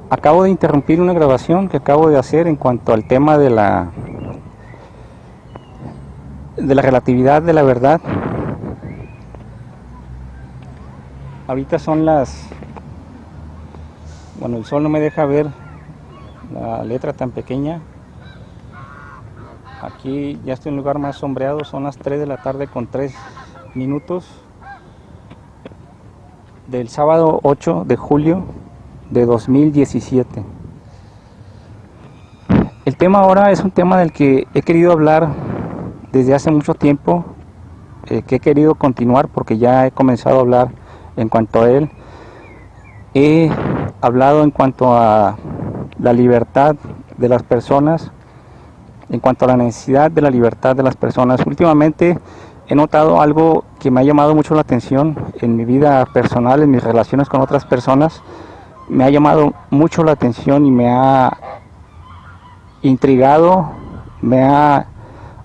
Acabo de interrumpir una grabación que acabo de hacer en cuanto al tema de la relatividad de la verdad. Ahorita son bueno, el sol no me deja ver la letra tan pequeña. Aquí ya estoy en un lugar más sombreado, son las 3 de la tarde con 3 minutos del sábado 8 de julio de 2017. El tema ahora es un tema del que he querido hablar desde hace mucho tiempo, que he querido continuar porque ya he comenzado a hablar en cuanto a él. He hablado en cuanto a la libertad de las personas, en cuanto a la necesidad de la libertad de las personas. Últimamente he notado algo que me ha llamado mucho la atención en mi vida personal, en mis relaciones con otras personas. Me ha llamado mucho la atención y me ha intrigado, me ha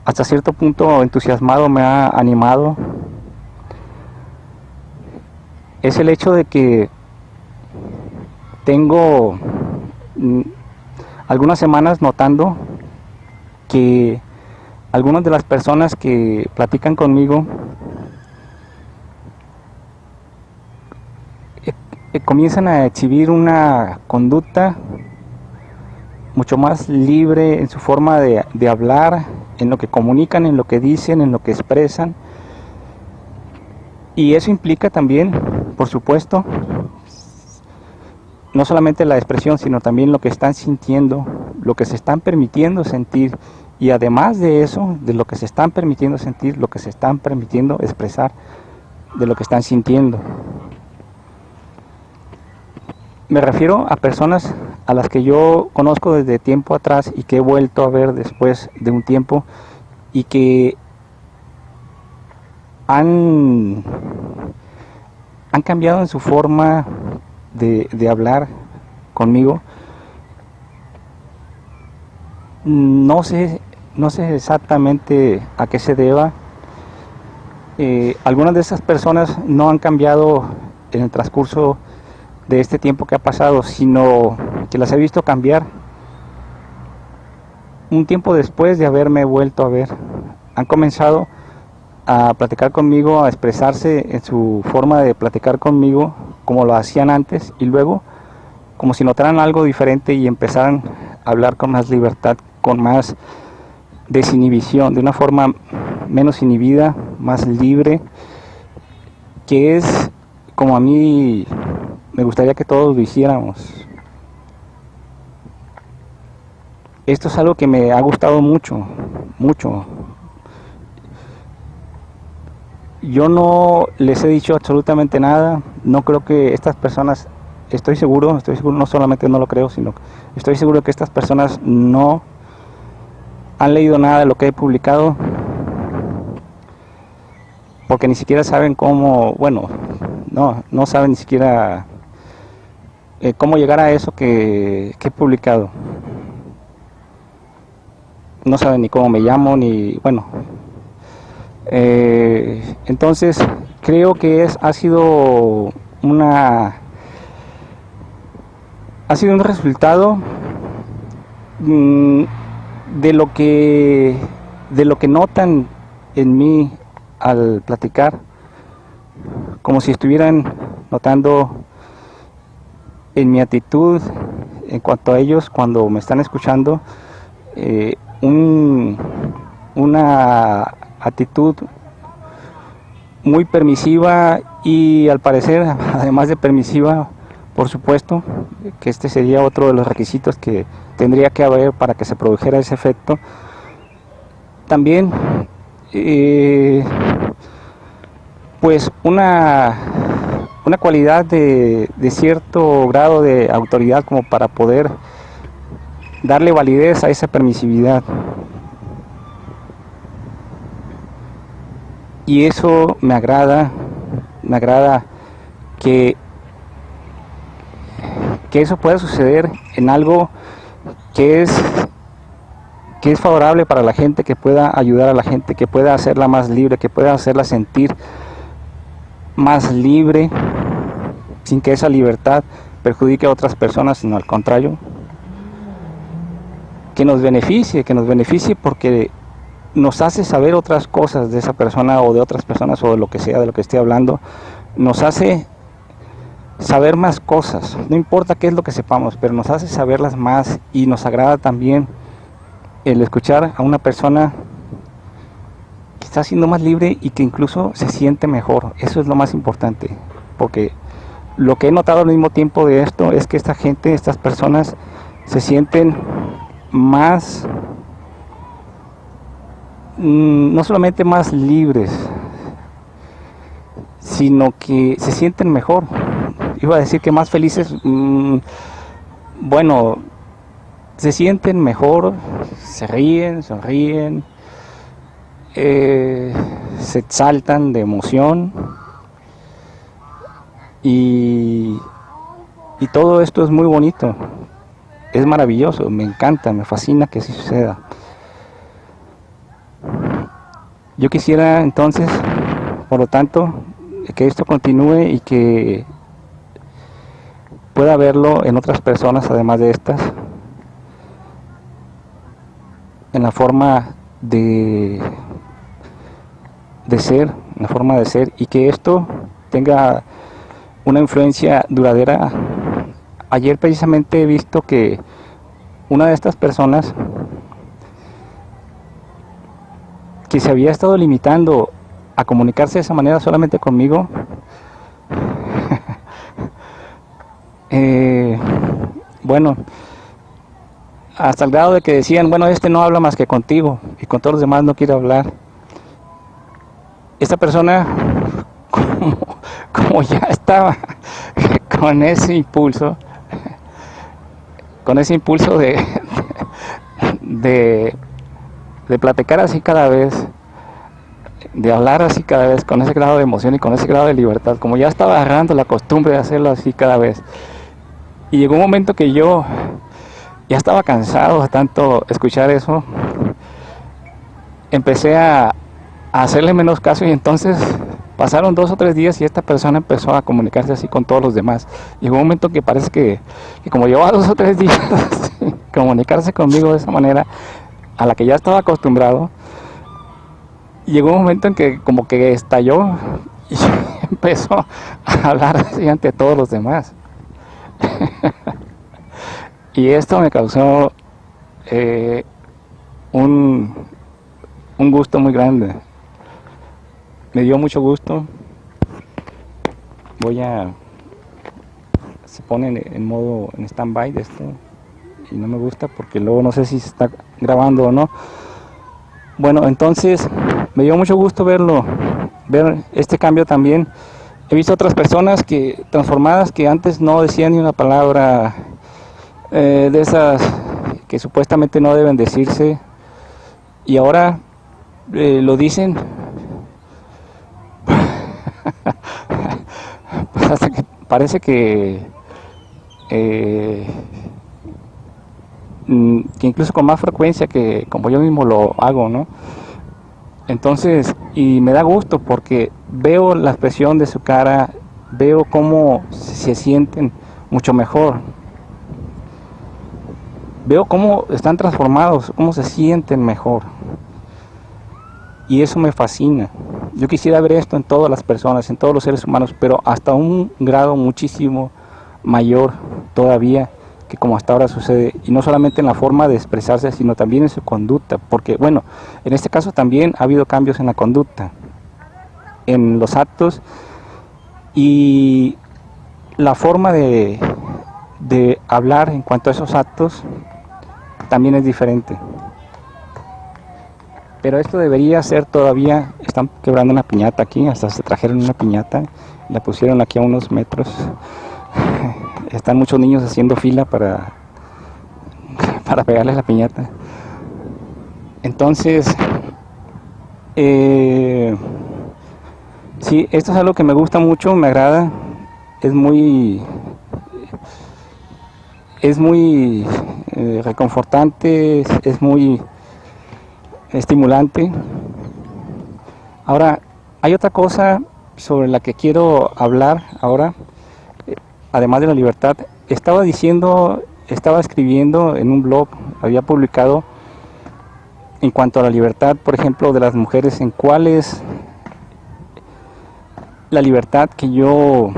hasta cierto punto entusiasmado, me ha animado. Es el hecho de que tengo algunas semanas notando que algunas de las personas que platican conmigo comienzan a exhibir una conducta mucho más libre en su forma de hablar, en lo que comunican, en lo que dicen, en lo que expresan. Y eso implica también, por supuesto, no solamente la expresión, sino también lo que están sintiendo, lo que se están permitiendo sentir. Y además de eso, de lo que se están permitiendo sentir, lo que se están permitiendo expresar, de lo que están sintiendo. Me refiero a personas a las que yo conozco desde tiempo atrás y que he vuelto a ver después de un tiempo y que han cambiado en su forma de hablar conmigo. No sé exactamente a qué se deba. Algunas de esas personas no han cambiado en el transcurso de este tiempo que ha pasado, sino que las he visto cambiar un tiempo después de haberme vuelto a ver. Han comenzado a platicar conmigo, a expresarse en su forma de platicar conmigo como lo hacían antes, y luego como si notaran algo diferente y empezaran a hablar con más libertad, con más desinhibición, de una forma menos inhibida, más libre, que es como a mí me gustaría que todos lo hiciéramos. Esto es algo que me ha gustado mucho. Yo no les he dicho absolutamente nada. No creo que estas personas, estoy seguro, no solamente no lo creo, sino estoy seguro que estas personas no han leído nada de lo que he publicado, porque ni siquiera saben cómo, bueno, no saben ni siquiera cómo llegar a eso que he publicado. No saben ni cómo me llamo, ni bueno. Entonces creo que ha sido un resultado de lo que notan en mí al platicar, como si estuvieran notando en mi actitud en cuanto a ellos cuando me están escuchando, una actitud muy permisiva, y al parecer, además de permisiva, por supuesto, que este sería otro de los requisitos que tendría que haber para que se produjera ese efecto, también pues una cualidad de cierto grado de autoridad, como para poder darle validez a esa permisividad. Y eso me agrada que eso pueda suceder en algo que es favorable para la gente, que pueda ayudar a la gente, que pueda hacerla más libre, que pueda hacerla sentir más libre, sin que esa libertad perjudique a otras personas, sino al contrario, que nos beneficie porque nos hace saber otras cosas de esa persona o de otras personas o de lo que sea, de lo que esté hablando, nos hace saber más cosas, no importa qué es lo que sepamos, pero nos hace saberlas más y nos agrada también el escuchar a una persona que está siendo más libre y que incluso se siente mejor. Eso es lo más importante, porque lo que he notado al mismo tiempo de esto es que esta gente, estas personas se sienten más, no solamente más libres, sino que se sienten mejor. Iba a decir que más felices, bueno, se sienten mejor, se ríen, sonríen, se exaltan de emoción y todo esto es muy bonito, es maravilloso, me encanta, me fascina que así suceda. Yo quisiera entonces, por lo tanto, que esto continúe y que pueda verlo en otras personas además de estas, en la forma de ser, en la forma de ser, y que esto tenga una influencia duradera. Ayer precisamente he visto que una de estas personas que se había estado limitando a comunicarse de esa manera solamente conmigo, bueno, hasta el grado de que decían, bueno, este no habla más que contigo y con todos los demás no quiere hablar. Esta persona, como ya estaba con ese impulso de platicar así cada vez, de hablar así cada vez, con ese grado de emoción y con ese grado de libertad, como ya estaba agarrando la costumbre de hacerlo así cada vez. Y llegó un momento que yo ya estaba cansado de tanto escuchar eso, empecé a hacerle menos caso y entonces pasaron 2 o 3 días y esta persona empezó a comunicarse así con todos los demás. Llegó un momento que parece que como llevaba 2 o 3 días comunicarse conmigo de esa manera a la que ya estaba acostumbrado, llegó un momento en que como que estalló y empezó a hablar así ante todos los demás. Y esto me causó un gusto muy grande. Me dio mucho gusto. Se pone en modo en stand-by de esto y no me gusta porque luego no sé si se está grabando o no. Bueno, entonces me dio mucho gusto ver este cambio también. He visto otras personas transformadas que antes no decían ni una palabra de esas que supuestamente no deben decirse y ahora lo dicen. Pues hasta que parece que incluso con más frecuencia que como yo mismo lo hago, ¿no? Entonces, y me da gusto porque veo la expresión de su cara, veo cómo se sienten mucho mejor, veo cómo están transformados, cómo se sienten mejor, y eso me fascina. Yo quisiera ver esto en todas las personas, en todos los seres humanos, pero hasta un grado muchísimo mayor todavía que como hasta ahora sucede, y no solamente en la forma de expresarse, sino también en su conducta, porque bueno, en este caso también ha habido cambios en la conducta, en los actos, y la forma de hablar en cuanto a esos actos también es diferente. Pero esto debería ser todavía, están quebrando una piñata aquí, hasta se trajeron una piñata, la pusieron aquí a unos metros. Están muchos niños haciendo fila para pegarles la piñata. Entonces, sí, esto es algo que me gusta mucho, me agrada, es muy reconfortante, es muy estimulante. Ahora, hay otra cosa sobre la que quiero hablar ahora. además de la libertad, estaba escribiendo en un blog, había publicado en cuanto a la libertad, por ejemplo, de las mujeres, en cuál es la libertad que yo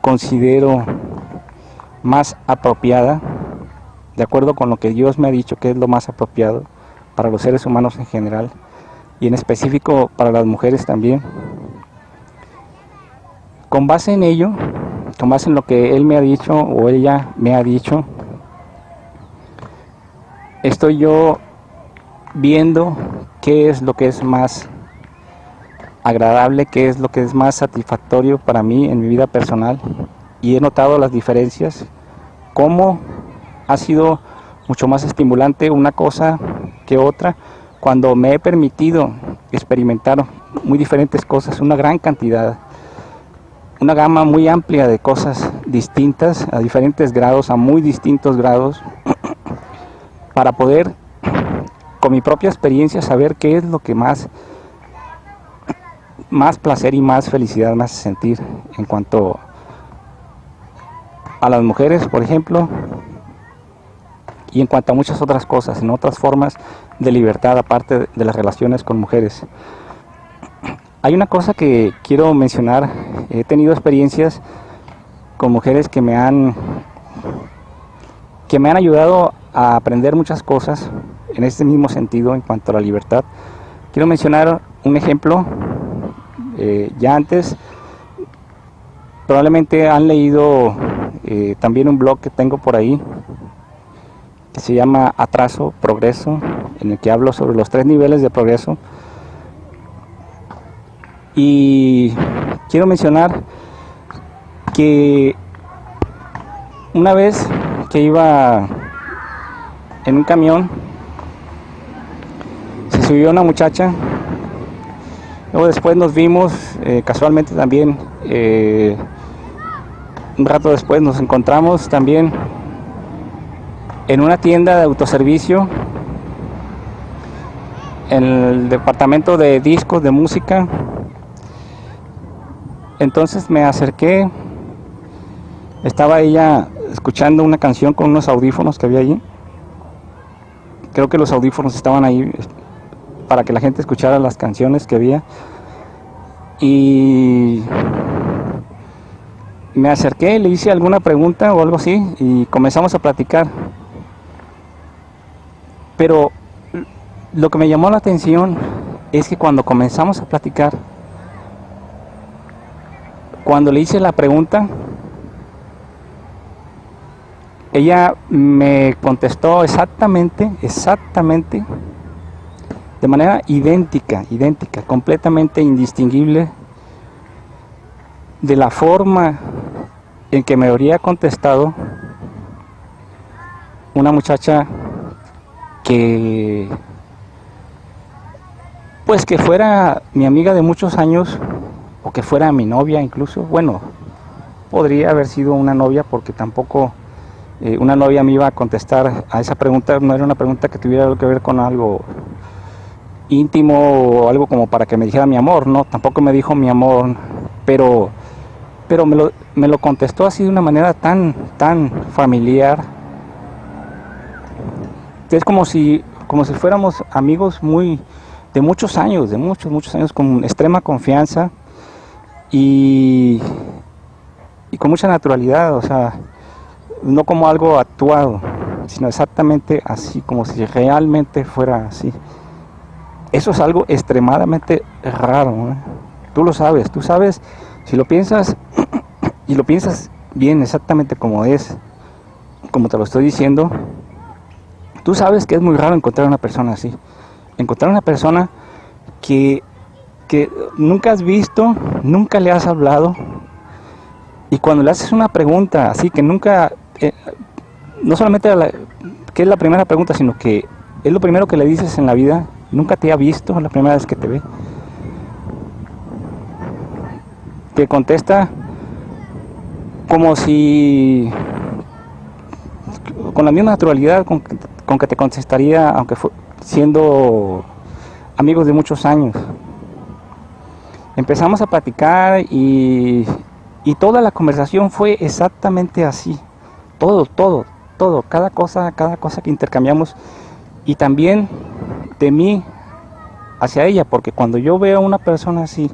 considero más apropiada, de acuerdo con lo que Dios me ha dicho que es lo más apropiado para los seres humanos en general, y en específico para las mujeres también. Con base en ello, con base en lo que él me ha dicho o ella me ha dicho, estoy yo viendo qué es lo que es más agradable, qué es lo que es más satisfactorio para mí en mi vida personal, y he notado las diferencias, cómo ha sido mucho más estimulante una cosa que otra cuando me he permitido experimentar muy diferentes cosas, una gran cantidad, una gama muy amplia de cosas distintas a diferentes grados, a muy distintos grados, para poder con mi propia experiencia saber qué es lo que más placer y más felicidad me hace sentir en cuanto a las mujeres, por ejemplo, y en cuanto a muchas otras cosas, en otras formas de libertad aparte de las relaciones con mujeres. Hay una cosa que quiero mencionar. He tenido experiencias con mujeres que me han ayudado a aprender muchas cosas en este mismo sentido en cuanto a la libertad. Quiero mencionar un ejemplo. Ya antes probablemente han leído también un blog que tengo por ahí que se llama Atraso, Progreso, en el que hablo sobre los 3 niveles de progreso. Y quiero mencionar que una vez que iba en un camión, se subió una muchacha. Luego después nos vimos, casualmente también, un rato después nos encontramos también en una tienda de autoservicio, en el departamento de discos de música. Entonces me acerqué, estaba ella escuchando una canción con unos audífonos que había allí. Creo que los audífonos estaban ahí para que la gente escuchara las canciones que había. Y me acerqué, le hice alguna pregunta o algo así y comenzamos a platicar. Pero lo que me llamó la atención es que cuando comenzamos a platicar, cuando le hice la pregunta, ella me contestó exactamente, de manera idéntica, completamente indistinguible de la forma en que me habría contestado una muchacha que fuera mi amiga de muchos años, o que fuera mi novia incluso. Bueno, podría haber sido una novia, porque tampoco una novia me iba a contestar a esa pregunta. No era una pregunta que tuviera algo que ver con algo íntimo o algo como para que me dijera mi amor, no, tampoco me dijo mi amor, pero me lo contestó así de una manera tan familiar. Es como si fuéramos amigos de muchos años, con extrema confianza y con mucha naturalidad, o sea, no como algo actuado, sino exactamente así, como si realmente fuera así. Eso es algo extremadamente raro, ¿eh? Tú sabes, si lo piensas y lo piensas bien, exactamente como es, como te lo estoy diciendo, tú sabes que es muy raro encontrar una persona así. Encontrar una persona que nunca has visto, nunca le has hablado, y cuando le haces una pregunta así que nunca, no solamente que es la primera pregunta, sino que es lo primero que le dices en la vida, nunca te ha visto, es la primera vez que te ve, te contesta como si, con la misma naturalidad con que te contestaría aunque siendo amigos de muchos años. Empezamos a platicar y Y toda la conversación fue exactamente así. Todo, cada cosa que intercambiamos. Y también de mí hacia ella, porque cuando yo veo a una persona así,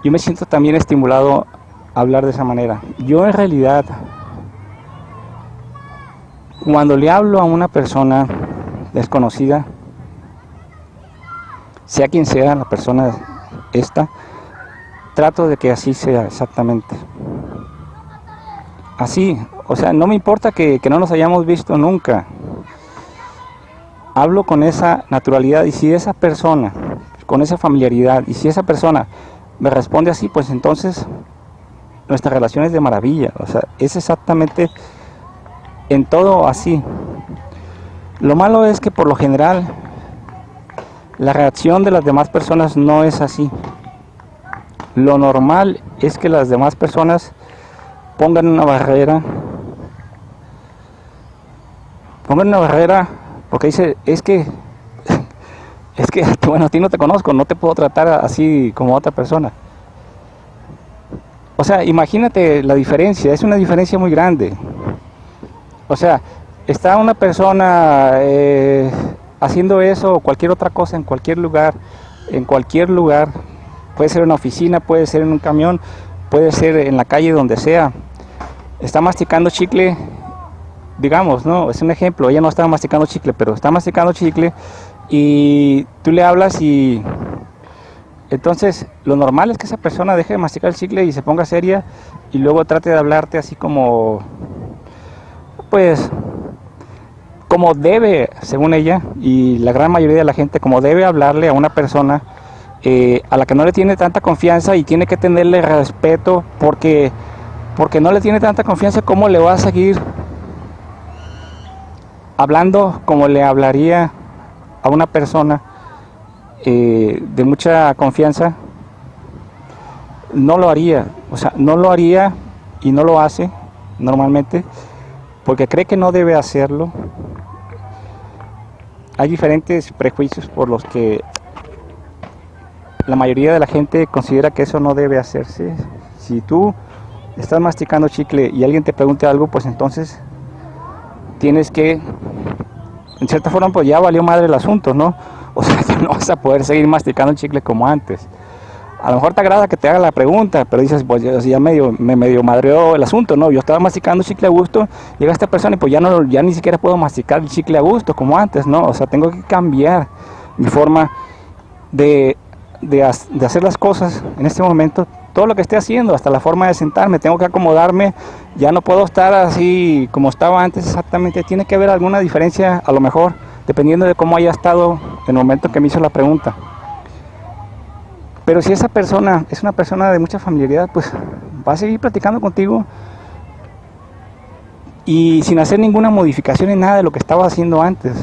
yo me siento también estimulado a hablar de esa manera. Yo en realidad, cuando le hablo a una persona desconocida, sea quien sea la persona esta, trato de que así sea exactamente. Así, o sea, no me importa que no nos hayamos visto nunca. Hablo con esa naturalidad, y si esa persona, con esa familiaridad, y si esa persona me responde así, pues entonces nuestra relación es de maravilla. O sea, es exactamente en todo así. Lo malo es que por lo general la reacción de las demás personas no es así. Lo normal es que las demás personas pongan una barrera porque dice, es que bueno, a ti no te conozco, no te puedo tratar así como a otra persona. O sea, imagínate la diferencia, es una diferencia muy grande. O sea, está una persona haciendo eso o cualquier otra cosa en cualquier lugar, puede ser en una oficina, puede ser en un camión, puede ser en la calle, donde sea. Está masticando chicle, digamos, ¿no? Es un ejemplo, ella no estaba masticando chicle, pero está masticando chicle y tú le hablas y entonces lo normal es que esa persona deje de masticar el chicle y se ponga seria y luego trate de hablarte así como, pues, como debe, según ella, y la gran mayoría de la gente, como debe hablarle a una persona a la que no le tiene tanta confianza y tiene que tenerle respeto porque no le tiene tanta confianza. ¿Cómo le va a seguir hablando como le hablaría a una persona de mucha confianza? No lo haría, o sea, no lo haría y no lo hace normalmente porque cree que no debe hacerlo. Hay diferentes prejuicios por los que la mayoría de la gente considera que eso no debe hacerse. Si tú estás masticando chicle y alguien te pregunta algo, pues entonces tienes que, en cierta forma, pues ya valió madre el asunto, ¿no? O sea, ya no vas a poder seguir masticando el chicle como antes. A lo mejor te agrada que te haga la pregunta, pero dices, pues ya me medio madreó el asunto, ¿no? Yo estaba masticando chicle a gusto, llega esta persona y pues ya ni siquiera puedo masticar el chicle a gusto como antes, ¿no? O sea, tengo que cambiar mi forma de hacer las cosas en este momento. Todo lo que esté haciendo, hasta la forma de sentarme, tengo que acomodarme, ya no puedo estar así como estaba antes exactamente. Tiene que haber alguna diferencia, a lo mejor, dependiendo de cómo haya estado en el momento que me hizo la pregunta. Pero si esa persona es una persona de mucha familiaridad, pues va a seguir platicando contigo y sin hacer ninguna modificación en nada de lo que estaba haciendo antes.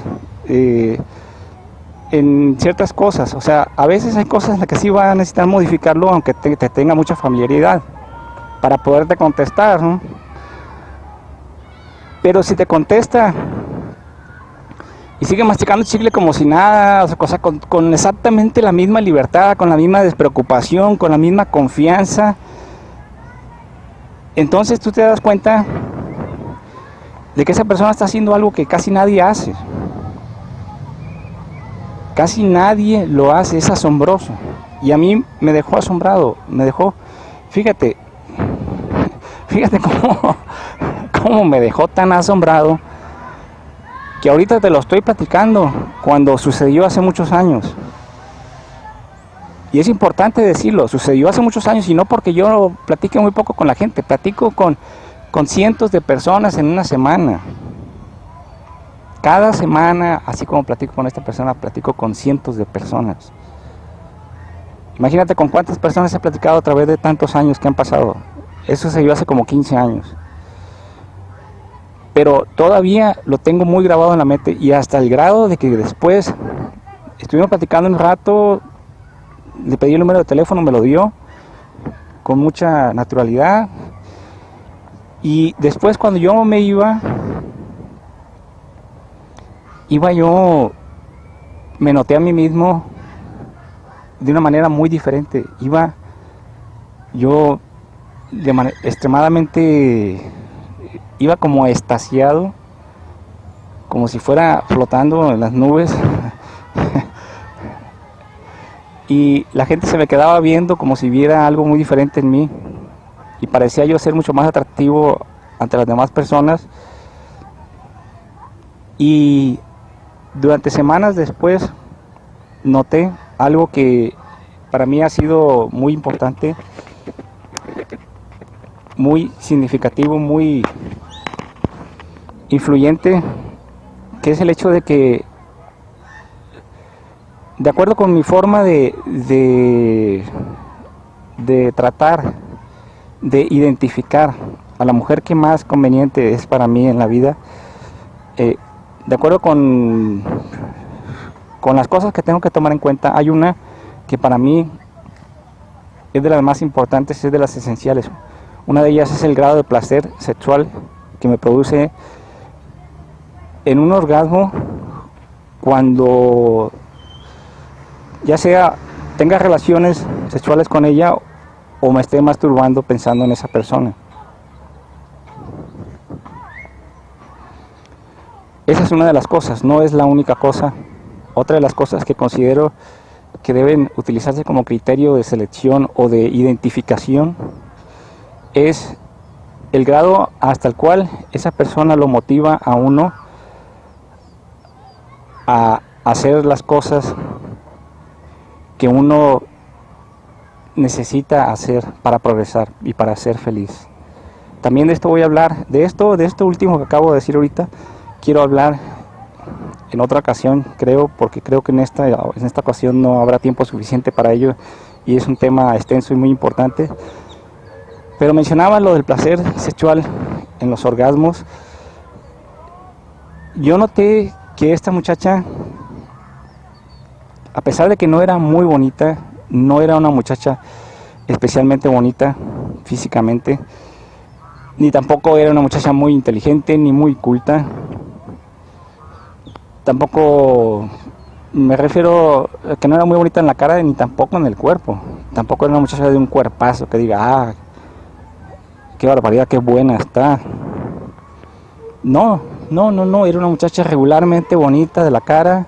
En ciertas cosas, o sea, a veces hay cosas en las que sí va a necesitar modificarlo, aunque te tenga mucha familiaridad para poderte contestar, ¿no? Pero si te contesta y sigue masticando chicle como si nada, o sea, con exactamente la misma libertad, con la misma despreocupación, con la misma confianza, entonces tú te das cuenta de que esa persona está haciendo algo que casi nadie hace. Casi nadie lo hace, es asombroso. Y a mí me dejó asombrado, fíjate cómo me dejó tan asombrado, que ahorita te lo estoy platicando cuando sucedió hace muchos años. Y es importante decirlo, sucedió hace muchos años, y no porque yo platique muy poco con la gente, platico con cientos de personas en una semana. Cada semana, así como platico con esta persona, platico con cientos de personas. Imagínate con cuántas personas he platicado a través de tantos años que han pasado. Eso se dio hace como 15 años. Pero todavía lo tengo muy grabado en la mente, y hasta el grado de que después estuvimos platicando un rato, le pedí el número de teléfono, me lo dio con mucha naturalidad. Y después, cuando yo me iba yo, me noté a mí mismo de una manera muy diferente. Yo extremadamente, iba como extasiado, como si fuera flotando en las nubes. Y la gente se me quedaba viendo como si viera algo muy diferente en mí, y parecía yo ser mucho más atractivo ante las demás personas. Y durante semanas después noté algo que para mí ha sido muy importante, muy significativo, muy influyente, que es el hecho de que, de acuerdo con mi forma de tratar, de identificar a la mujer que más conveniente es para mí en la vida, de acuerdo con las cosas que tengo que tomar en cuenta, hay una que para mí es de las más importantes, es de las esenciales. Una de ellas es el grado de placer sexual que me produce en un orgasmo cuando ya sea tenga relaciones sexuales con ella o me esté masturbando pensando en esa persona. Esa es una de las cosas, no es la única cosa. Otra de las cosas que considero que deben utilizarse como criterio de selección o de identificación es el grado hasta el cual esa persona lo motiva a uno a hacer las cosas que uno necesita hacer para progresar y para ser feliz. También de esto voy a hablar, de esto último que acabo de decir ahorita, quiero hablar en otra ocasión, creo, porque creo que en esta ocasión no habrá tiempo suficiente para ello y es un tema extenso y muy importante. Pero mencionaba lo del placer sexual en los orgasmos. Yo noté que esta muchacha, a pesar de que no era muy bonita, no era una muchacha especialmente bonita físicamente, ni tampoco era una muchacha muy inteligente ni muy culta. Tampoco me refiero a que no era muy bonita en la cara ni tampoco en el cuerpo. Tampoco era una muchacha de un cuerpazo que diga, qué barbaridad, qué buena está. No, era una muchacha regularmente bonita de la cara.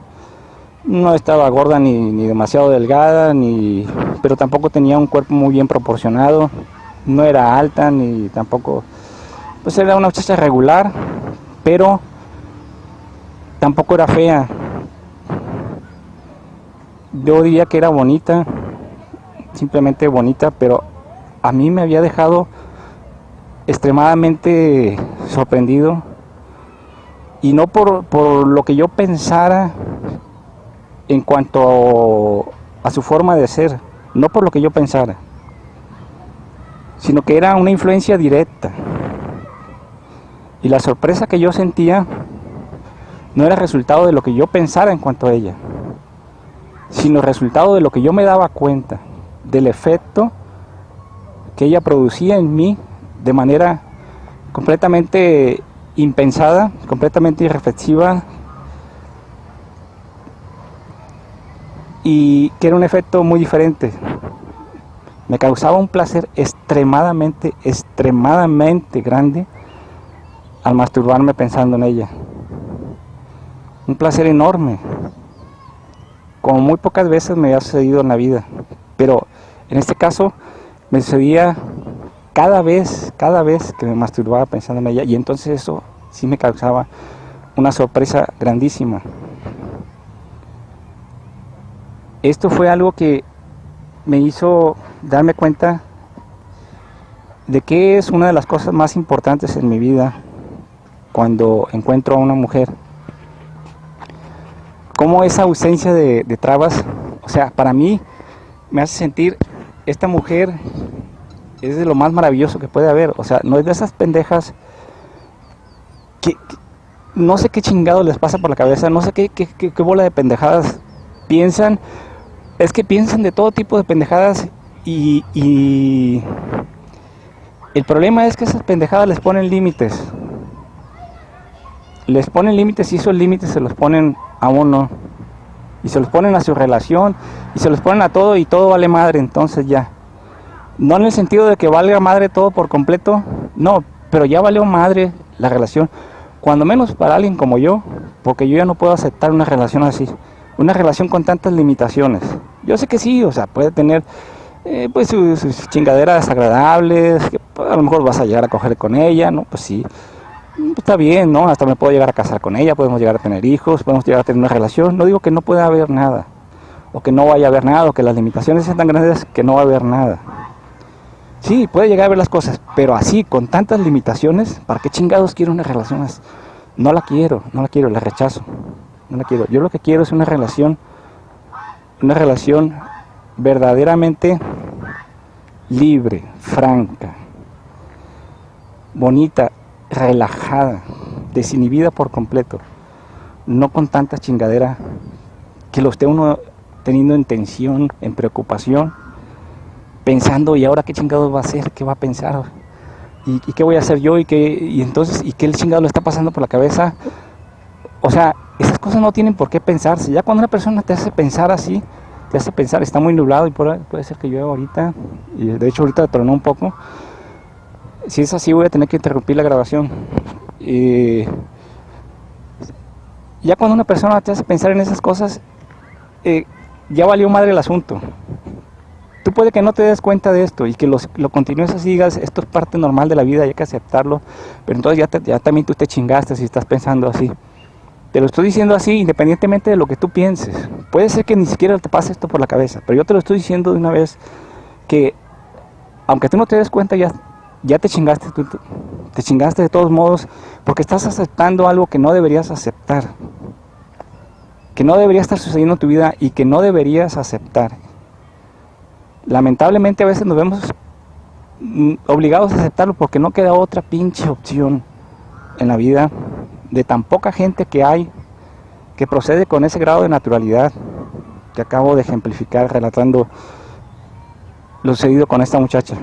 No estaba gorda ni demasiado delgada, pero tampoco tenía un cuerpo muy bien proporcionado. No era alta ni tampoco, pues era una muchacha regular, pero tampoco era fea. Yo diría que era bonita, simplemente bonita, pero a mí me había dejado extremadamente sorprendido, y no por lo que yo pensara en cuanto a su forma de ser, no por lo que yo pensara, sino que era una influencia directa. Y la sorpresa que yo sentía no era resultado de lo que yo pensara en cuanto a ella, sino resultado de lo que yo me daba cuenta, del efecto que ella producía en mí de manera completamente impensada, completamente irreflexiva, y que era un efecto muy diferente. Me causaba un placer extremadamente grande al masturbarme pensando en ella. Un placer enorme, como muy pocas veces me había sucedido en la vida, pero en este caso me sucedía cada vez que me masturbaba pensando en ella, y entonces eso sí me causaba una sorpresa grandísima. Esto fue algo que me hizo darme cuenta de que es una de las cosas más importantes en mi vida cuando encuentro a una mujer. Como esa ausencia de trabas, o sea, para mí me hace sentir, esta mujer es de lo más maravilloso que puede haber. O sea, no es de esas pendejas que no sé qué chingado les pasa por la cabeza, no sé qué bola de pendejadas piensan. Es que piensan de todo tipo de pendejadas, y el problema es que esas pendejadas les ponen límites. Les ponen límites, y esos límites se los ponen a uno, y se los ponen a su relación, y se los ponen a todo, y todo vale madre. Entonces ya No en el sentido de que valga madre todo por completo, no, pero ya valió madre la relación, cuando menos para alguien como yo, porque yo ya no puedo aceptar una relación así, una relación con tantas limitaciones. Yo sé que sí, o sea, puede tener pues sus chingaderas desagradables, que pues, a lo mejor vas a llegar a coger con ella, ¿no? Pues sí, pues está bien, ¿no? Hasta me puedo llegar a casar con ella, podemos llegar a tener hijos, podemos llegar a tener una relación. No digo que no pueda haber nada, o que no vaya a haber nada, o que las limitaciones sean tan grandes que no va a haber nada. Sí, puede llegar a ver las cosas, pero así, con tantas limitaciones, ¿para qué chingados quiero una relación así? No la quiero, la rechazo, no la quiero. Yo lo que quiero es una relación verdaderamente libre, franca, bonita, relajada, desinhibida por completo, no con tanta chingadera que lo esté uno teniendo en tensión, en preocupación, pensando, ¿y ahora qué chingados va a hacer? ¿Qué va a pensar? ¿Y qué voy a hacer yo? ¿Y qué el chingado le está pasando por la cabeza? O sea, esas cosas no tienen por qué pensarse. Ya cuando una persona te hace pensar así, te hace pensar, está muy nublado y puede ser que llueva ahorita, y de hecho ahorita tronó un poco. Si es así, voy a tener que interrumpir la grabación. Ya cuando una persona te hace pensar en esas cosas, ya valió madre el asunto. Tú puede que no te des cuenta de esto y que lo continúes así, digas, esto es parte normal de la vida, hay que aceptarlo, pero entonces ya también tú te chingaste si estás pensando así. Te lo estoy diciendo así independientemente de lo que tú pienses. Puede ser que ni siquiera te pase esto por la cabeza, pero yo te lo estoy diciendo de una vez que aunque tú no te des cuenta, ya te chingaste, te chingaste de todos modos, porque estás aceptando algo que no deberías aceptar, que no debería estar sucediendo en tu vida y que no deberías aceptar. Lamentablemente a veces nos vemos obligados a aceptarlo porque no queda otra pinche opción en la vida de tan poca gente que hay que procede con ese grado de naturalidad que acabo de ejemplificar relatando lo sucedido con esta muchacha.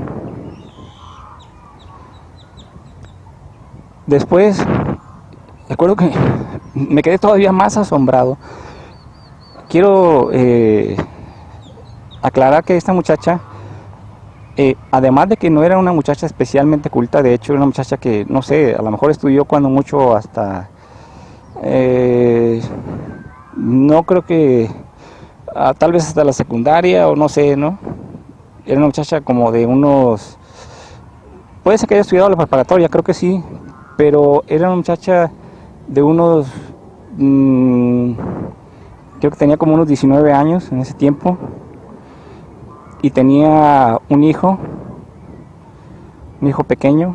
Después, recuerdo que me quedé todavía más asombrado. Quiero aclarar que esta muchacha, además de que no era una muchacha especialmente culta, de hecho era una muchacha que, no sé, a lo mejor estudió cuando mucho hasta, no creo que, tal vez hasta la secundaria o no sé, ¿no? Era una muchacha como de unos, puede ser que haya estudiado la preparatoria, creo que sí, pero era una muchacha de unos, creo que tenía como unos 19 años en ese tiempo. Y tenía un hijo pequeño,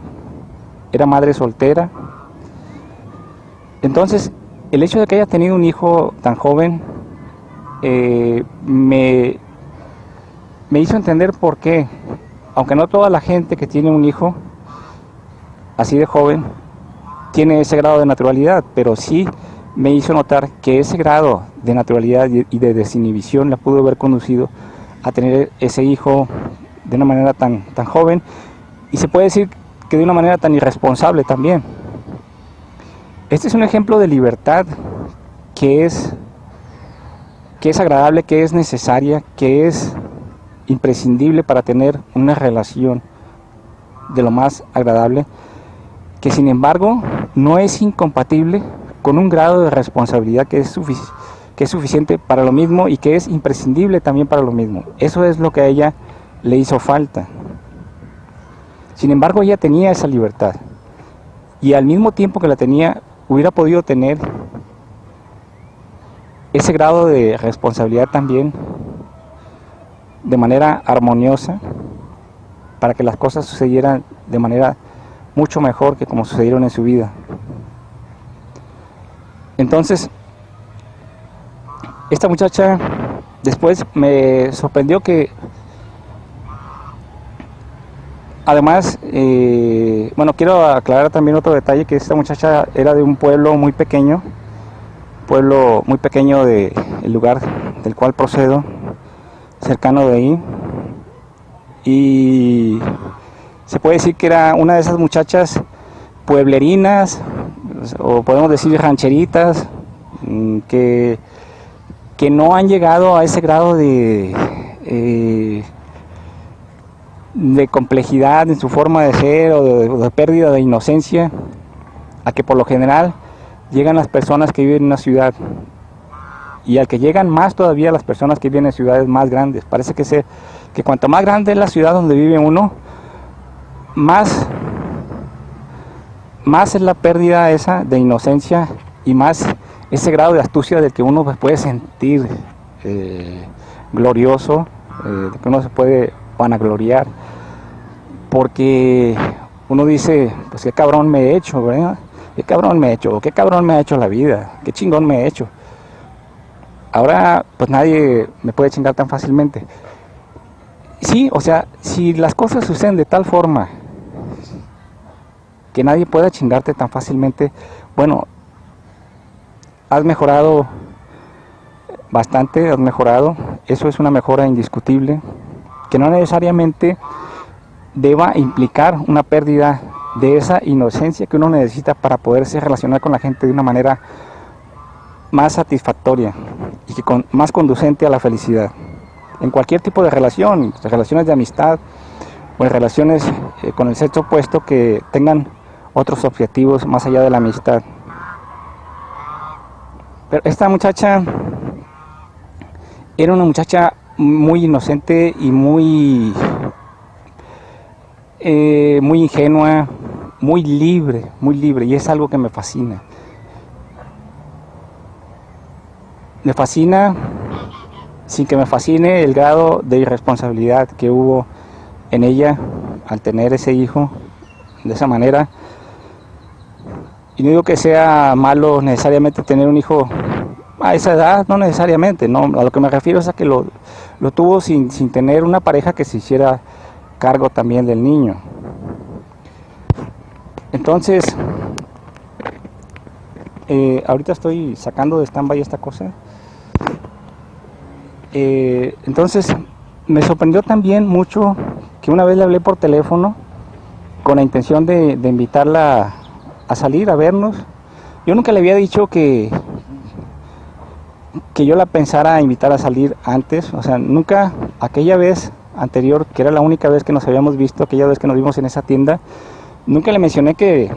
era madre soltera. Entonces, el hecho de que haya tenido un hijo tan joven me hizo entender por qué, aunque no toda la gente que tiene un hijo así de joven tiene ese grado de naturalidad, pero sí me hizo notar que ese grado de naturalidad y de desinhibición la pudo haber conducido a tener ese hijo de una manera tan joven, y se puede decir que de una manera tan irresponsable también. Este es un ejemplo de libertad que es agradable, que es necesaria, que es imprescindible para tener una relación de lo más agradable, que sin embargo no es incompatible con un grado de responsabilidad que es suficiente para lo mismo y que es imprescindible también para lo mismo. Eso es lo que a ella le hizo falta. Sin embargo, ella tenía esa libertad y al mismo tiempo que la tenía, hubiera podido tener ese grado de responsabilidad también de manera armoniosa para que las cosas sucedieran de manera mucho mejor que como sucedieron en su vida. Entonces, esta muchacha después me sorprendió que, además, bueno, quiero aclarar también otro detalle, que esta muchacha era de un pueblo muy pequeño del lugar del cual procedo, cercano de ahí, y se puede decir que era una de esas muchachas pueblerinas, o podemos decir rancheritas, que no han llegado a ese grado de de complejidad en su forma de ser o de pérdida de inocencia a que por lo general llegan las personas que viven en una ciudad, y al que llegan más todavía las personas que viven en ciudades más grandes. Parece que cuanto más grande es la ciudad donde vive uno, más es la pérdida esa de inocencia y más ese grado de astucia del que uno puede sentir glorioso, de que uno se puede vanagloriar, porque uno dice, pues qué cabrón me he hecho, ¿verdad? Qué cabrón me he hecho, qué cabrón me ha hecho la vida, qué chingón me he hecho. Ahora pues nadie me puede chingar tan fácilmente. Sí, o sea, si las cosas suceden de tal forma que nadie pueda chingarte tan fácilmente, bueno, has mejorado bastante, has mejorado, eso es una mejora indiscutible, que no necesariamente deba implicar una pérdida de esa inocencia que uno necesita para poderse relacionar con la gente de una manera más satisfactoria y que más conducente a la felicidad. En cualquier tipo de relación, relaciones de amistad o en relaciones con el sexo opuesto que tengan otros objetivos más allá de la amistad. Pero esta muchacha era una muchacha muy inocente y muy ingenua, muy libre, y es algo que me fascina. Me fascina, sin que me fascine, el grado de irresponsabilidad que hubo en ella al tener ese hijo de esa manera. Y no digo que sea malo necesariamente tener un hijo a esa edad, no necesariamente, no, a lo que me refiero es a que lo tuvo sin tener una pareja que se hiciera cargo también del niño. Entonces, ahorita estoy sacando de stand-by esta cosa. Entonces, me sorprendió también mucho que una vez le hablé por teléfono con la intención de invitarla a salir, a vernos. Yo nunca le había dicho que yo la pensara invitar a salir antes, o sea, nunca, aquella vez anterior, que era la única vez que nos habíamos visto, aquella vez que nos vimos en esa tienda, nunca le mencioné que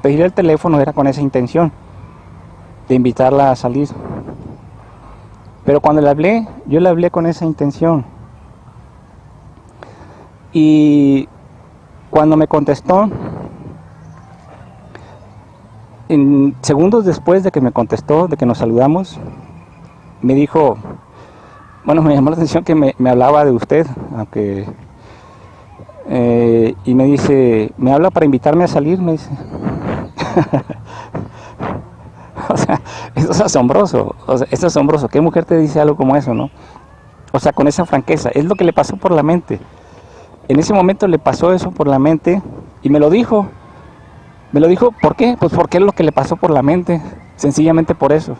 pedirle el teléfono era con esa intención de invitarla a salir. Pero cuando le hablé, yo le hablé con esa intención. Y cuando me contestó, en segundos después de que me contestó, de que nos saludamos, me dijo, bueno, me llamó la atención que me hablaba de usted, aunque y me dice, me habla para invitarme a salir, me dice. O sea, eso es asombroso, es asombroso. ¿Qué mujer te dice algo como eso, no? O sea, con esa franqueza, es lo que le pasó por la mente. En ese momento le pasó eso por la mente y me lo dijo. Me lo dijo, ¿por qué? Pues porque es lo que le pasó por la mente, sencillamente por eso.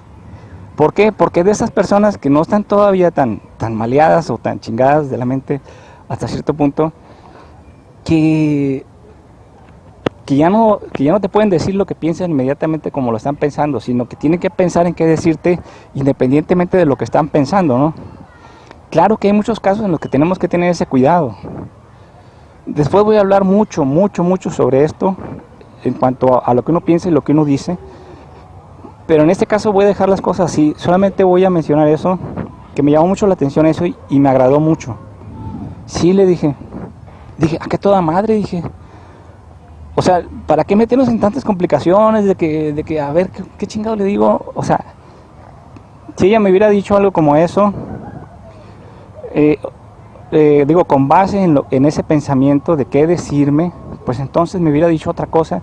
¿Por qué? Porque de esas personas que no están todavía tan maleadas o tan chingadas de la mente hasta cierto punto, que ya no te pueden decir lo que piensan inmediatamente como lo están pensando, sino que tienen que pensar en qué decirte independientemente de lo que están pensando, ¿no? Claro que hay muchos casos en los que tenemos que tener ese cuidado. Después voy a hablar mucho sobre esto, en cuanto a lo que uno piensa y lo que uno dice, pero en este caso voy a dejar las cosas así. Solamente voy a mencionar eso, que me llamó mucho la atención eso y me agradó mucho. Sí, le dije, ¿a qué toda madre? Dije, o sea, ¿para qué meternos en tantas complicaciones de que a ver, qué chingado le digo? O sea, si ella me hubiera dicho algo como eso, digo, con base en ese pensamiento de qué decirme, pues entonces me hubiera dicho otra cosa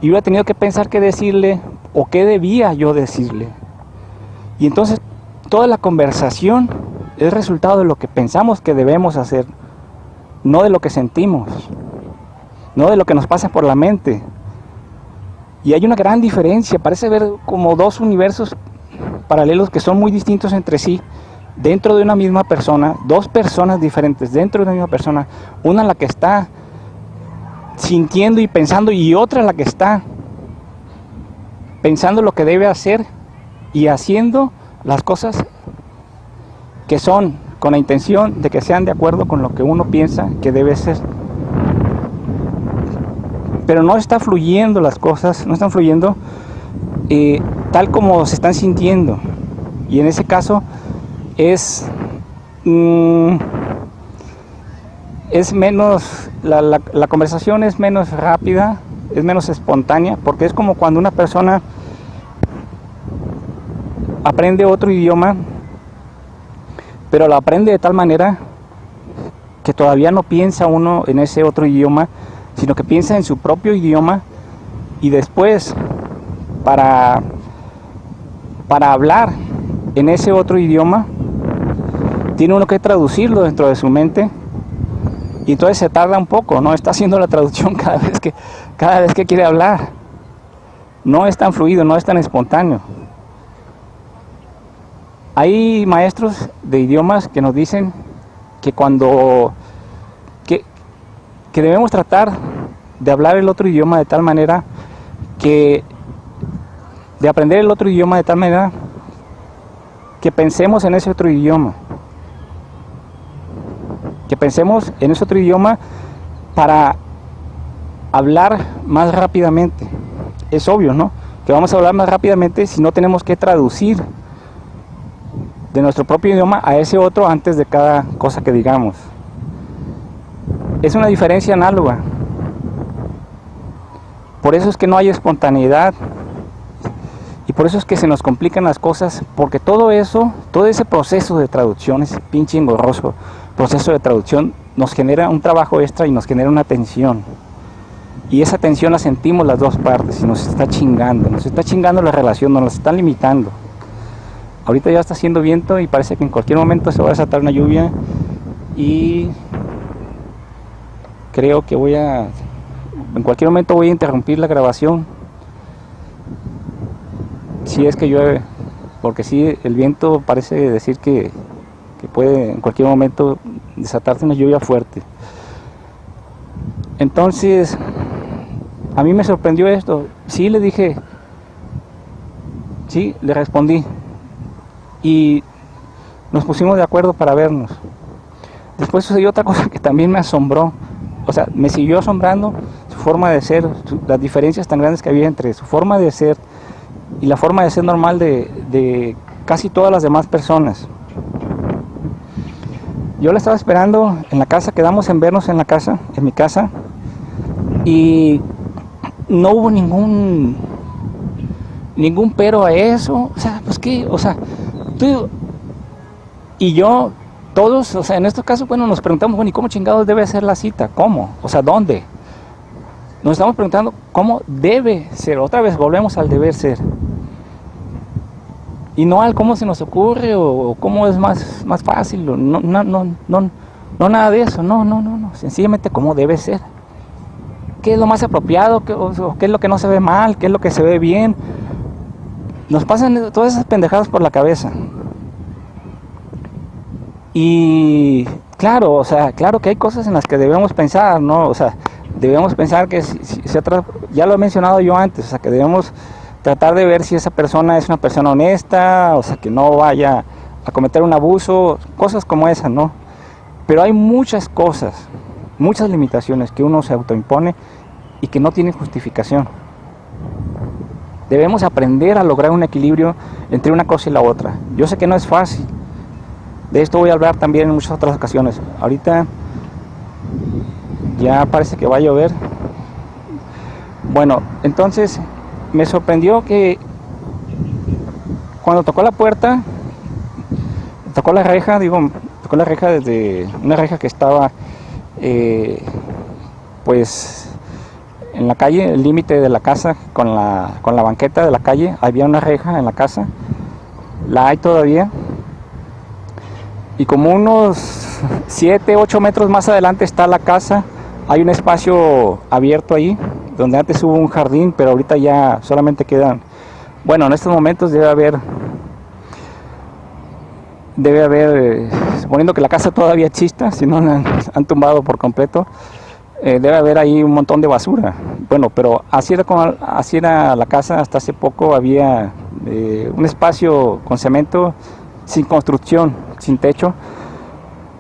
y hubiera tenido que pensar qué decirle o qué debía yo decirle. Y entonces toda la conversación es resultado de lo que pensamos que debemos hacer, no de lo que sentimos, no de lo que nos pasa por la mente. Y hay una gran diferencia, parece ver como dos universos paralelos que son muy distintos entre sí, dentro de una misma persona, dos personas diferentes dentro de una misma persona, una la que está sintiendo y pensando y otra la que está pensando lo que debe hacer y haciendo las cosas que son con la intención de que sean de acuerdo con lo que uno piensa que debe ser. Pero no está fluyendo las cosas, no están fluyendo tal como se están sintiendo. Y en ese caso es menos, la conversación es menos rápida, es menos espontánea, porque es como cuando una persona aprende otro idioma, pero lo aprende de tal manera que todavía no piensa uno en ese otro idioma, sino que piensa en su propio idioma, y después para hablar en ese otro idioma tiene uno que traducirlo dentro de su mente, y entonces se tarda un poco, no está haciendo la traducción cada vez que quiere hablar. No es tan fluido, no es tan espontáneo. Hay maestros de idiomas que nos dicen que que debemos tratar de hablar el otro idioma de tal manera de aprender el otro idioma de tal manera que pensemos en ese otro idioma. Que pensemos en ese otro idioma para hablar más rápidamente. Es obvio, ¿no? Que vamos a hablar más rápidamente si no tenemos que traducir de nuestro propio idioma a ese otro antes de cada cosa que digamos. Es una diferencia análoga. Por eso es que no hay espontaneidad, y por eso es que se nos complican las cosas, porque todo ese proceso de traducción, ese pinche engorroso proceso de traducción, nos genera un trabajo extra y nos genera una tensión. Y esa tensión la sentimos las dos partes y nos está chingando la relación, nos está limitando. Ahorita ya está haciendo viento y parece que en cualquier momento se va a desatar una lluvia, y creo que en cualquier momento voy a interrumpir la grabación, si es que llueve, porque sí, el viento parece decir que puede en cualquier momento desatarse una lluvia fuerte. Entonces, a mí me sorprendió esto. Sí, le dije, sí, le respondí, y nos pusimos de acuerdo para vernos. Después sucedió otra cosa que también me asombró, o sea, me siguió asombrando su forma de ser, las diferencias tan grandes que había entre su forma de ser y la forma de ser normal de casi todas las demás personas. Yo la estaba esperando en la casa, quedamos en vernos en mi casa, y no hubo ningún pero a eso. O sea, pues qué, o sea, tú y yo, todos, o sea, en estos casos, bueno, nos preguntamos, bueno, ¿y cómo chingados debe ser la cita? ¿Cómo? O sea, ¿dónde? Nos estamos preguntando cómo debe ser. Otra vez volvemos al deber ser, y no al cómo se nos ocurre o cómo es más fácil. No, nada de eso. No, sencillamente cómo debe ser. ¿Qué es lo más apropiado? ¿Qué es lo que no se ve mal? ¿Qué es lo que se ve bien? Nos pasan todas esas pendejadas por la cabeza. Y claro, o sea, claro que hay cosas en las que debemos pensar, ¿no? O sea, debemos pensar que ya lo he mencionado yo antes, o sea, que debemos tratar de ver si esa persona es una persona honesta, o sea, que no vaya a cometer un abuso, cosas como esas, ¿no? Pero hay muchas cosas, muchas limitaciones que uno se autoimpone y que no tienen justificación. Debemos aprender a lograr un equilibrio entre una cosa y la otra. Yo sé que no es fácil. De esto voy a hablar también en muchas otras ocasiones. Ahorita ya parece que va a llover. Bueno, entonces me sorprendió que cuando tocó la puerta, tocó la reja desde una reja que estaba pues en la calle, el límite de la casa con la banqueta de la calle. Había una reja en la casa, la hay todavía, y como unos 7, 8 metros más adelante está la casa. Hay un espacio abierto ahí, donde antes hubo un jardín, pero ahorita ya solamente quedan, bueno, en estos momentos debe haber, suponiendo que la casa todavía exista, si no la han tumbado por completo, debe haber ahí un montón de basura. Bueno, pero así era la casa hasta hace poco. Había un espacio con cemento, sin construcción, sin techo,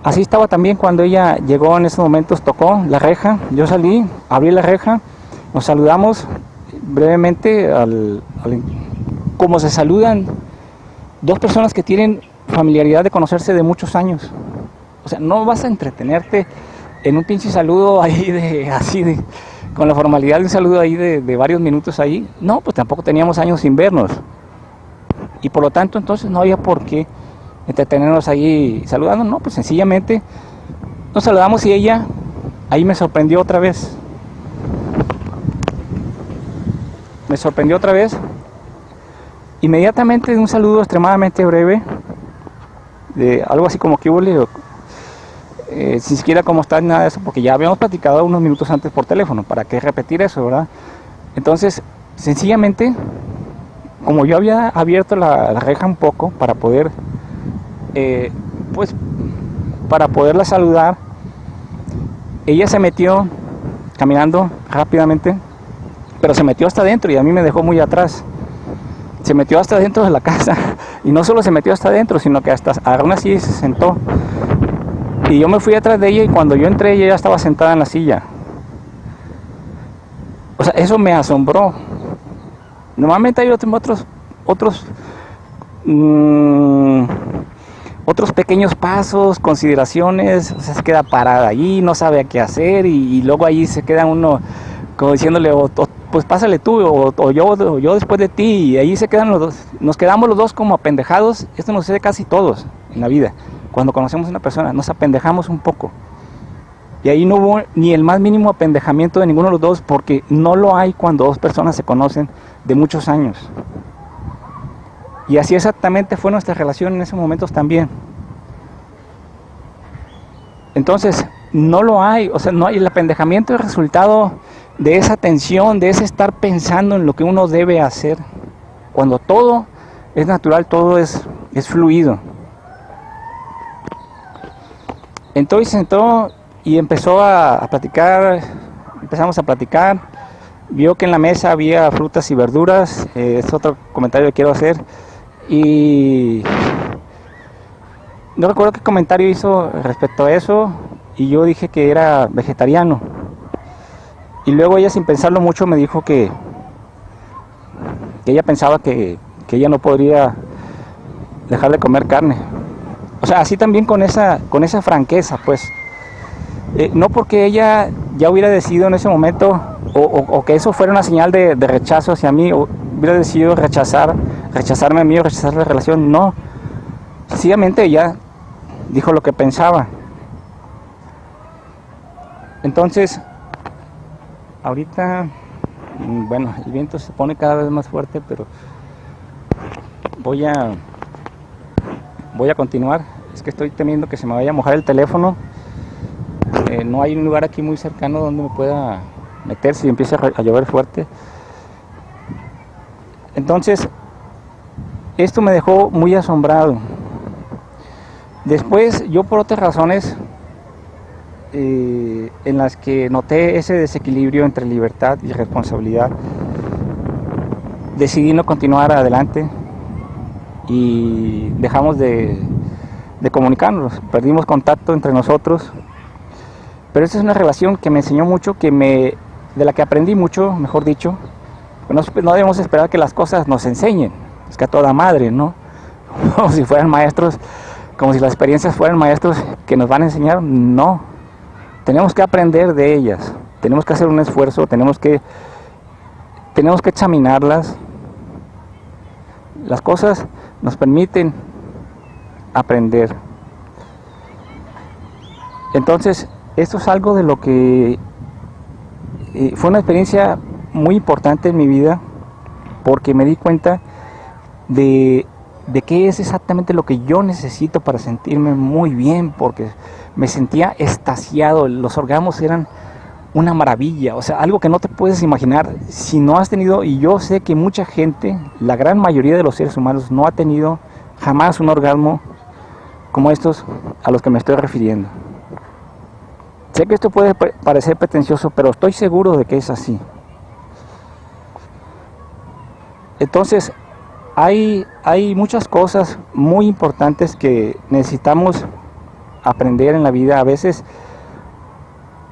Así estaba también cuando ella llegó en esos momentos, tocó la reja, yo salí, abrí la reja, nos saludamos brevemente, como se saludan dos personas que tienen familiaridad de conocerse de muchos años. O sea, no vas a entretenerte en un pinche saludo ahí con la formalidad de un saludo ahí de varios minutos ahí. No, pues tampoco teníamos años sin vernos. Y por lo tanto, entonces no había por qué entretenernos ahí saludando, no, pues sencillamente nos saludamos y ella ahí me sorprendió otra vez. Me sorprendió otra vez. Inmediatamente de un saludo extremadamente breve, de algo así como que hubo, sin siquiera cómo estás, nada de eso, porque ya habíamos platicado unos minutos antes por teléfono, ¿para qué repetir eso, verdad? Entonces, sencillamente, como yo había abierto la reja un poco para poder, para poderla saludar, ella se metió caminando rápidamente, pero se metió hasta adentro y a mí me dejó muy atrás. Se metió hasta dentro de la casa, y no solo se metió hasta adentro, sino que hasta agarró una silla y se sentó. Y yo me fui atrás de ella y cuando yo entré ella ya estaba sentada en la silla. O sea, eso me asombró. Normalmente hay otros pequeños pasos, consideraciones, o sea, se queda parada ahí, no sabe qué hacer y luego ahí se queda uno como diciéndole, pues pásale tú o yo después de ti, y ahí se quedan los dos, nos quedamos los dos como apendejados. Esto nos sucede casi todos en la vida. Cuando conocemos a una persona nos apendejamos un poco y ahí no hubo ni el más mínimo apendejamiento de ninguno de los dos, porque no lo hay cuando dos personas se conocen de muchos años. Y así exactamente fue nuestra relación en esos momentos también. Entonces, no lo hay, o sea, no hay. El apendejamiento es el resultado de esa tensión, de ese estar pensando en lo que uno debe hacer. Cuando todo es natural, todo es fluido. Entonces entró y empezó a platicar, empezamos a platicar, vio que en la mesa había frutas y verduras, es otro comentario que quiero hacer, y no recuerdo qué comentario hizo respecto a eso, y yo dije que era vegetariano, y luego ella, sin pensarlo mucho, me dijo que ella pensaba que ella no podría dejar de comer carne. O sea, así también con esa franqueza, pues. No porque ella ya hubiera decidido en ese momento, o que eso fuera una señal de rechazo hacia mí, o hubiera decidido rechazarme a mí o rechazar la relación, no. Sencillamente ella dijo lo que pensaba. Entonces, ahorita, bueno, el viento se pone cada vez más fuerte, pero voy a continuar. Es que estoy temiendo que se me vaya a mojar el teléfono. No hay un lugar aquí muy cercano donde me pueda meter si empieza a llover fuerte. Entonces, esto me dejó muy asombrado. Después, yo por otras razones en las que noté ese desequilibrio entre libertad y responsabilidad, decidí no continuar adelante y dejamos de comunicarnos, perdimos contacto entre nosotros. Pero esta es una relación que me enseñó mucho, de la que aprendí mucho, mejor dicho. No debemos esperar que las cosas nos enseñen, es que a toda madre, ¿no? Como si fueran maestros, como si las experiencias fueran maestros que nos van a enseñar. No, tenemos que aprender de ellas, tenemos que hacer un esfuerzo, tenemos que examinarlas. Las cosas nos permiten aprender. Entonces, esto es algo de lo que fue una experiencia muy importante en mi vida, porque me di cuenta de qué es exactamente lo que yo necesito para sentirme muy bien, porque me sentía extasiado, los orgasmos eran una maravilla, o sea, algo que no te puedes imaginar si no has tenido, y yo sé que mucha gente, la gran mayoría de los seres humanos, no ha tenido jamás un orgasmo como estos a los que me estoy refiriendo. Sé que esto puede parecer pretencioso, pero estoy seguro de que es así. Entonces, hay muchas cosas muy importantes que necesitamos aprender en la vida. A veces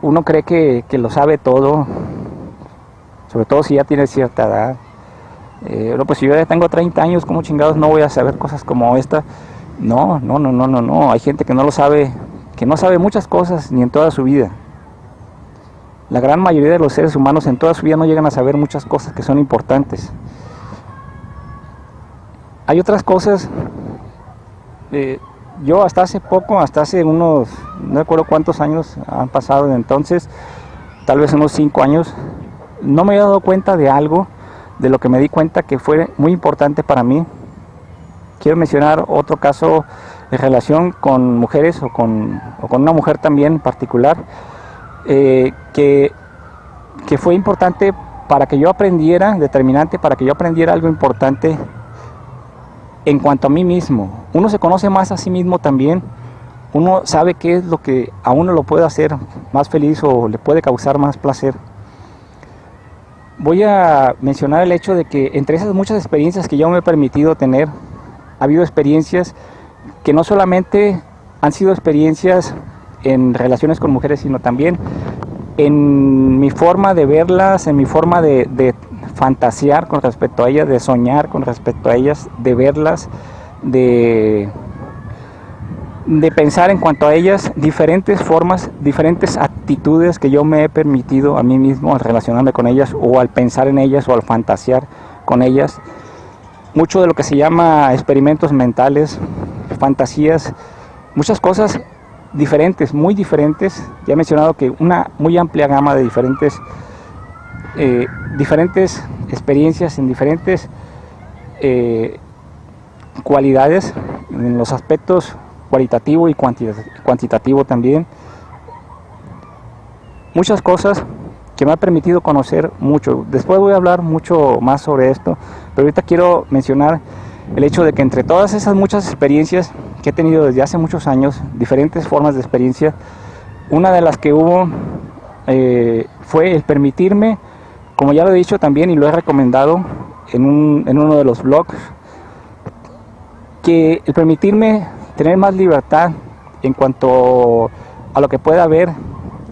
uno cree que lo sabe todo, sobre todo si ya tiene cierta edad. No, pues si yo ya tengo 30 años, ¿cómo chingados no voy a saber cosas como esta? No, hay gente que no lo sabe, que no sabe muchas cosas ni en toda su vida. La gran mayoría de los seres humanos en toda su vida no llegan a saber muchas cosas que son importantes. Hay otras cosas, yo hasta hace poco, hasta hace unos, no recuerdo cuántos años han pasado de entonces, tal vez unos 5 años, no me había dado cuenta de algo, de lo que me di cuenta que fue muy importante para mí. Quiero mencionar otro caso en relación con mujeres o con una mujer también en particular, que fue importante para que yo aprendiera, determinante para que yo aprendiera algo importante en cuanto a mí mismo. Uno se conoce más a sí mismo también, uno sabe qué es lo que a uno lo puede hacer más feliz o le puede causar más placer. Voy a mencionar el hecho de que entre esas muchas experiencias que yo me he permitido tener, ha habido experiencias que no solamente han sido experiencias en relaciones con mujeres, sino también en mi forma de verlas, en mi forma de fantasear con respecto a ellas, de soñar con respecto a ellas, de verlas, de pensar en cuanto a ellas, diferentes formas, diferentes actitudes que yo me he permitido a mí mismo al relacionarme con ellas o al pensar en ellas o al fantasear con ellas. Mucho de lo que se llama experimentos mentales, fantasías, muchas cosas diferentes, muy diferentes. Ya he mencionado que una muy amplia gama de diferentes experiencias en diferentes cualidades, en los aspectos cualitativo y cuantitativo también. Muchas cosas que me ha permitido conocer mucho. Después voy a hablar mucho más sobre esto, pero ahorita quiero mencionar el hecho de que entre todas esas muchas experiencias que he tenido desde hace muchos años, diferentes formas de experiencia, una de las que hubo fue el permitirme, como ya lo he dicho también y lo he recomendado en uno de los blogs, que el permitirme tener más libertad en cuanto a lo que pueda ver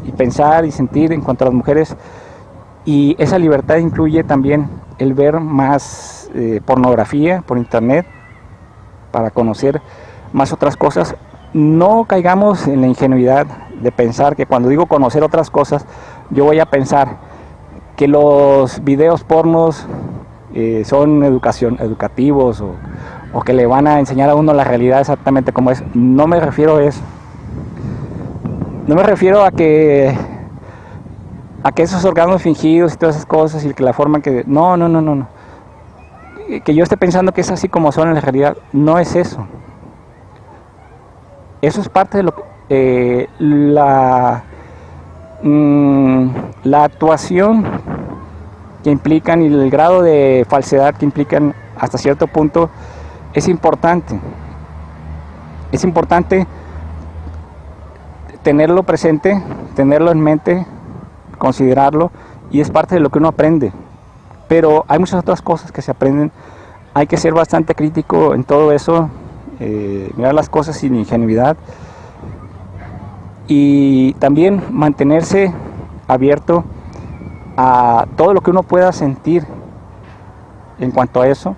y pensar y sentir en cuanto a las mujeres, y esa libertad incluye también el ver más pornografía por internet para conocer más otras cosas. No caigamos en la ingenuidad de pensar que cuando digo conocer otras cosas, yo voy a pensar que los videos pornos son educativos o que le van a enseñar a uno la realidad exactamente como es. No me refiero a eso. No me refiero a que esos orgasmos fingidos y todas esas cosas y que la forma que... No. Que yo esté pensando que es así como son en la realidad. No es eso. Eso es parte de lo que... la actuación que implican y el grado de falsedad que implican hasta cierto punto es importante. Es importante tenerlo presente, tenerlo en mente, considerarlo, y es parte de lo que uno aprende. Pero hay muchas otras cosas que se aprenden. Hay que ser bastante crítico en todo eso, mirar las cosas sin ingenuidad y también mantenerse abierto a todo lo que uno pueda sentir en cuanto a eso,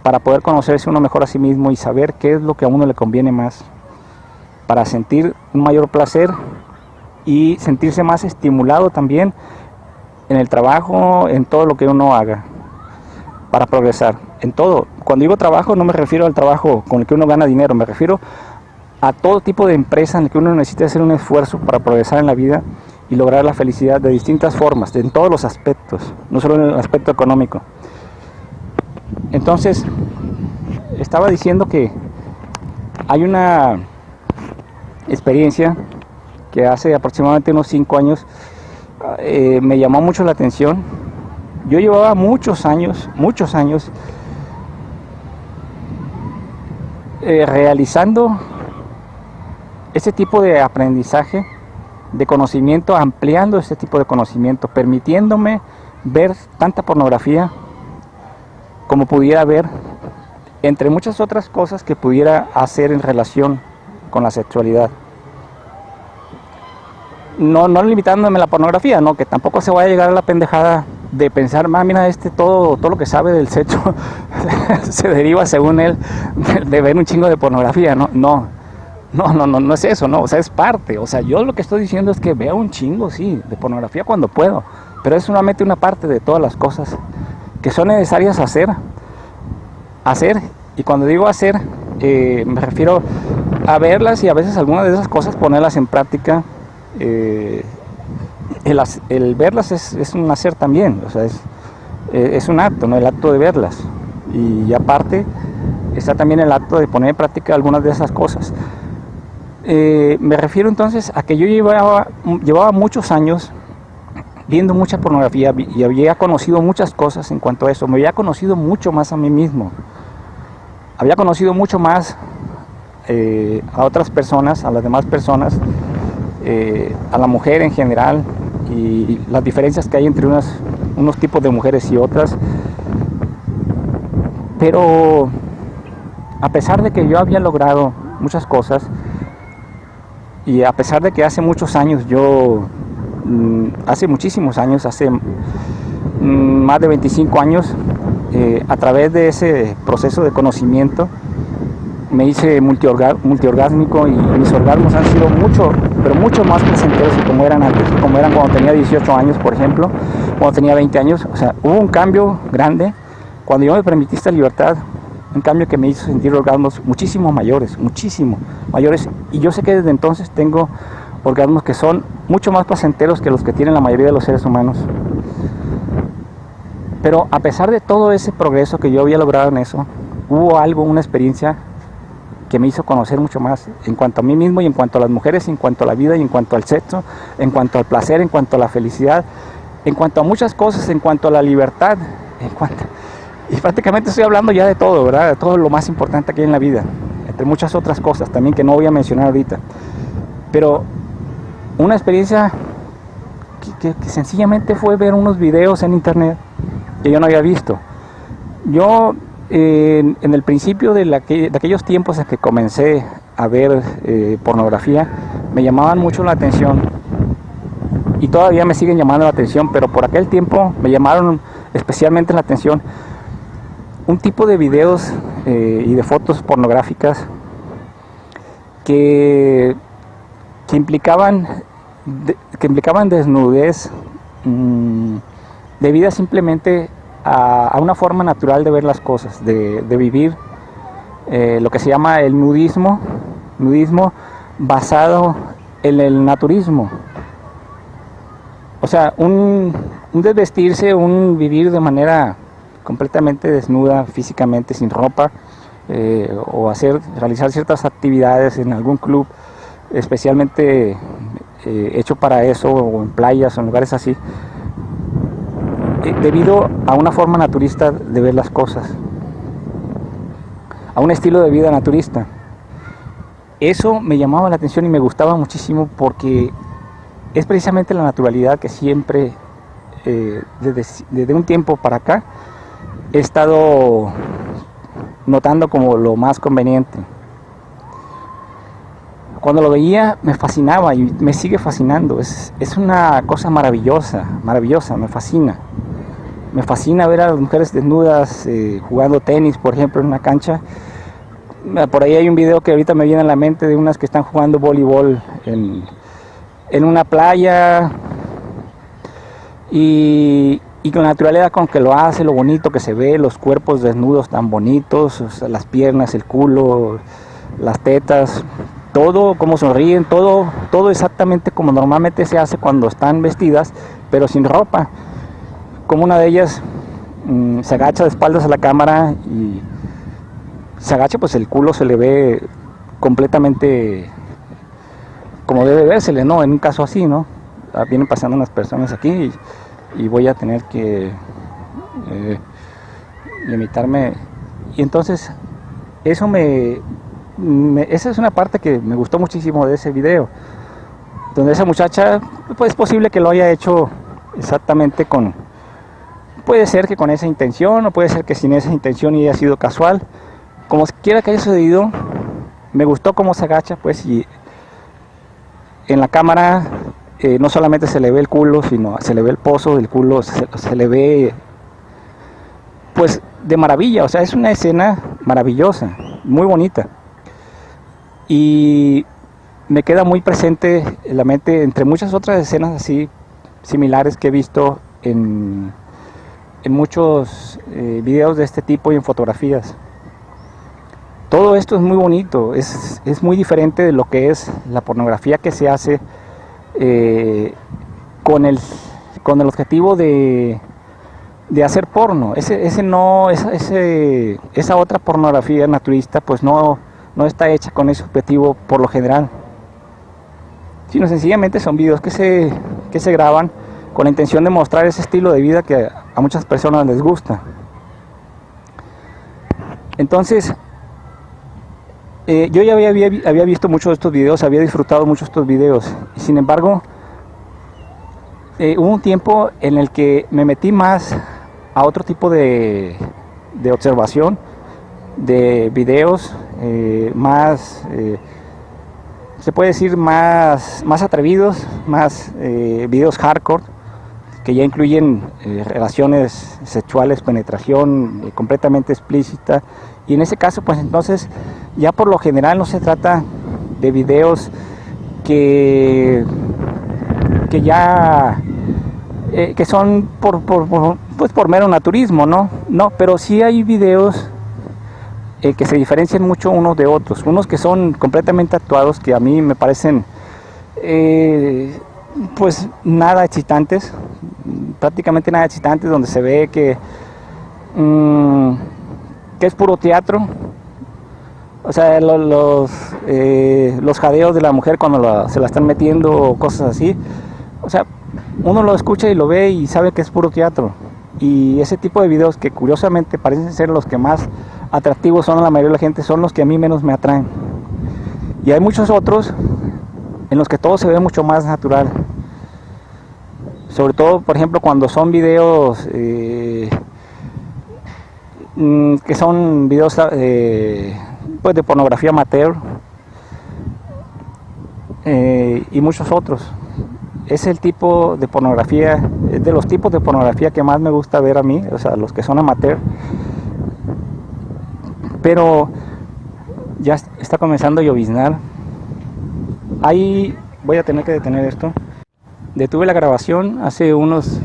para poder conocerse uno mejor a sí mismo y saber qué es lo que a uno le conviene más, para sentir un mayor placer y sentirse más estimulado también en el trabajo, en todo lo que uno haga, para progresar, en todo. Cuando digo trabajo no me refiero al trabajo con el que uno gana dinero, me refiero a todo tipo de empresa en el que uno necesita hacer un esfuerzo para progresar en la vida y lograr la felicidad de distintas formas, en todos los aspectos, no solo en el aspecto económico. Entonces, estaba diciendo que hay una experiencia que hace aproximadamente unos 5 años me llamó mucho la atención. Yo llevaba muchos años realizando este tipo de aprendizaje, de conocimiento, ampliando este tipo de conocimiento, permitiéndome ver tanta pornografía como pudiera ver, entre muchas otras cosas que pudiera hacer en relación con la sexualidad. no limitándome a la pornografía, no, que tampoco se vaya a llegar a la pendejada de pensar, mira, todo lo que sabe del sexo se deriva, según él, de ver un chingo de pornografía, no es eso, no, o sea, es parte, o sea, yo lo que estoy diciendo es que veo un chingo, sí, de pornografía cuando puedo, pero es solamente una parte de todas las cosas que son necesarias hacer, y cuando digo hacer, me refiero a verlas y a veces algunas de esas cosas ponerlas en práctica. El verlas es un hacer también, o sea, es un acto, ¿no? El acto de verlas, y aparte está también el acto de poner en práctica algunas de esas cosas. Me refiero entonces a que yo llevaba muchos años viendo mucha pornografía y había conocido muchas cosas en cuanto a eso. Me había conocido mucho más a mí mismo, había conocido mucho más a otras personas, a las demás personas, a la mujer en general, y las diferencias que hay entre unos tipos de mujeres y otras. Pero a pesar de que yo había logrado muchas cosas, y a pesar de que hace muchos años hace muchísimos años, hace más de 25 años, a través de ese proceso de conocimiento me hice multiorgásmico, y mis orgasmos han sido pero mucho más placenteros que como eran antes, como eran cuando tenía 18 años, por ejemplo, cuando tenía 20 años. O sea, hubo un cambio grande cuando yo me permití esta libertad, un cambio que me hizo sentir orgasmos muchísimo mayores, y yo sé que desde entonces tengo orgasmos que son mucho más placenteros que los que tienen la mayoría de los seres humanos. Pero a pesar de todo ese progreso que yo había logrado en eso, hubo una experiencia que me hizo conocer mucho más en cuanto a mí mismo, y en cuanto a las mujeres, en cuanto a la vida, y en cuanto al sexo, en cuanto al placer, en cuanto a la felicidad, en cuanto a muchas cosas, en cuanto a la libertad, y prácticamente estoy hablando ya de todo, ¿verdad? De todo lo más importante aquí en la vida, entre muchas otras cosas también que no voy a mencionar ahorita. Pero una experiencia que sencillamente fue ver unos videos en internet que yo no había visto. Yo en el principio de aquellos tiempos en que comencé a ver pornografía, me llamaban mucho la atención, y todavía me siguen llamando la atención, pero por aquel tiempo me llamaron especialmente la atención un tipo de videos y de fotos pornográficas que implicaban desnudez, debida simplemente a una forma natural de ver las cosas, de vivir lo que se llama el nudismo basado en el naturismo. O sea, un desvestirse, un vivir de manera completamente desnuda físicamente, sin ropa, o realizar ciertas actividades en algún club especialmente hecho para eso, o en playas o en lugares así, debido a una forma naturista de ver las cosas, a un estilo de vida naturista. Eso me llamaba la atención y me gustaba muchísimo, porque es precisamente la naturalidad que siempre, desde un tiempo para acá, he estado notando como lo más conveniente. Cuando lo veía me fascinaba y me sigue fascinando. Es una cosa maravillosa, me fascina. Me fascina ver a las mujeres desnudas jugando tenis, por ejemplo, en una cancha. Por ahí hay un video que ahorita me viene a la mente de unas que están jugando voleibol en una playa, y con la naturalidad con que lo hace, lo bonito que se ve, los cuerpos desnudos tan bonitos, o sea, las piernas, el culo, las tetas, todo como sonríen, todo exactamente como normalmente se hace cuando están vestidas, pero sin ropa. Como una de ellas se agacha de espaldas a la cámara, y se agacha, pues el culo se le ve completamente como debe vérsele, ¿no? En un caso así, ¿no? Vienen pasando unas personas aquí y voy a tener que limitarme. Y entonces eso esa es una parte que me gustó muchísimo de ese video, donde esa muchacha, pues es posible que lo haya hecho exactamente puede ser que con esa intención, o puede ser que sin esa intención y haya sido casual. Como quiera que haya sucedido, me gustó cómo se agacha, pues, y en la cámara no solamente se le ve el culo, sino se le ve el pozo del culo, se le ve pues de maravilla. O sea, es una escena maravillosa, muy bonita, y me queda muy presente en la mente entre muchas otras escenas así similares que he visto en muchos videos de este tipo y en fotografías. Todo esto es muy bonito, es muy diferente de lo que es la pornografía que se hace con el objetivo de hacer porno. Esa otra pornografía naturista pues no está hecha con ese objetivo por lo general, sino sencillamente son videos que se graban con la intención de mostrar ese estilo de vida que a muchas personas les gusta. Entonces, yo ya había visto muchos de estos videos, había disfrutado mucho de estos videos, y sin embargo, hubo un tiempo en el que me metí más a otro tipo de observación, de videos más, se puede decir, más atrevidos, más videos hardcore, que ya incluyen relaciones sexuales, penetración completamente explícita. Y en ese caso, pues entonces, ya por lo general no se trata de videos que ya que son por mero naturismo, ¿no? No, pero sí hay videos que se diferencian mucho unos de otros, unos que son completamente actuados, que a mí me parecen pues nada excitantes, prácticamente nada excitantes, donde se ve que es puro teatro. O sea, los jadeos de la mujer cuando se la están metiendo o cosas así. O sea, uno lo escucha y lo ve y sabe que es puro teatro. Y ese tipo de videos, que curiosamente parecen ser los que más atractivos son a la mayoría de la gente, son los que a mí menos me atraen. Y hay muchos otros en los que todo se ve mucho más natural. Sobre todo, por ejemplo, cuando son videos que son videos pues de pornografía amateur, y muchos otros. Es el tipo de pornografía, de los tipos de pornografía que más me gusta ver a mí, o sea, los que son amateur. Pero ya está comenzando a lloviznar. Ahí voy a tener que detener esto. Detuve la grabación hace unos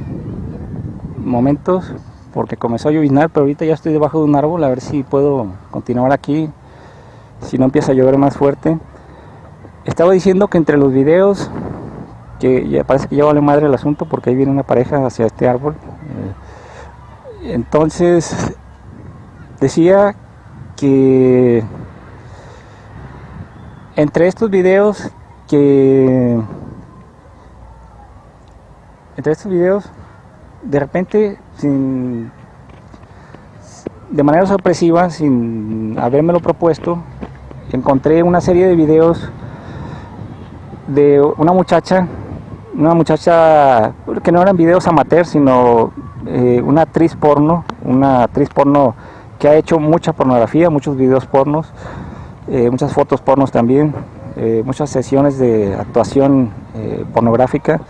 momentos porque comenzó a lloviznar, pero ahorita ya estoy debajo de un árbol, a ver si puedo continuar aquí, si no empieza a llover más fuerte. Estaba diciendo que entre los videos, que ya parece que ya vale madre el asunto porque ahí viene una pareja hacia este árbol. Entonces decía que entre estos videos de repente, de manera sorpresiva, sin habérmelo propuesto, encontré una serie de videos de una muchacha que no eran videos amateur, sino una actriz porno que ha hecho mucha pornografía, muchos videos pornos, muchas fotos pornos también, muchas sesiones de actuación pornográfica,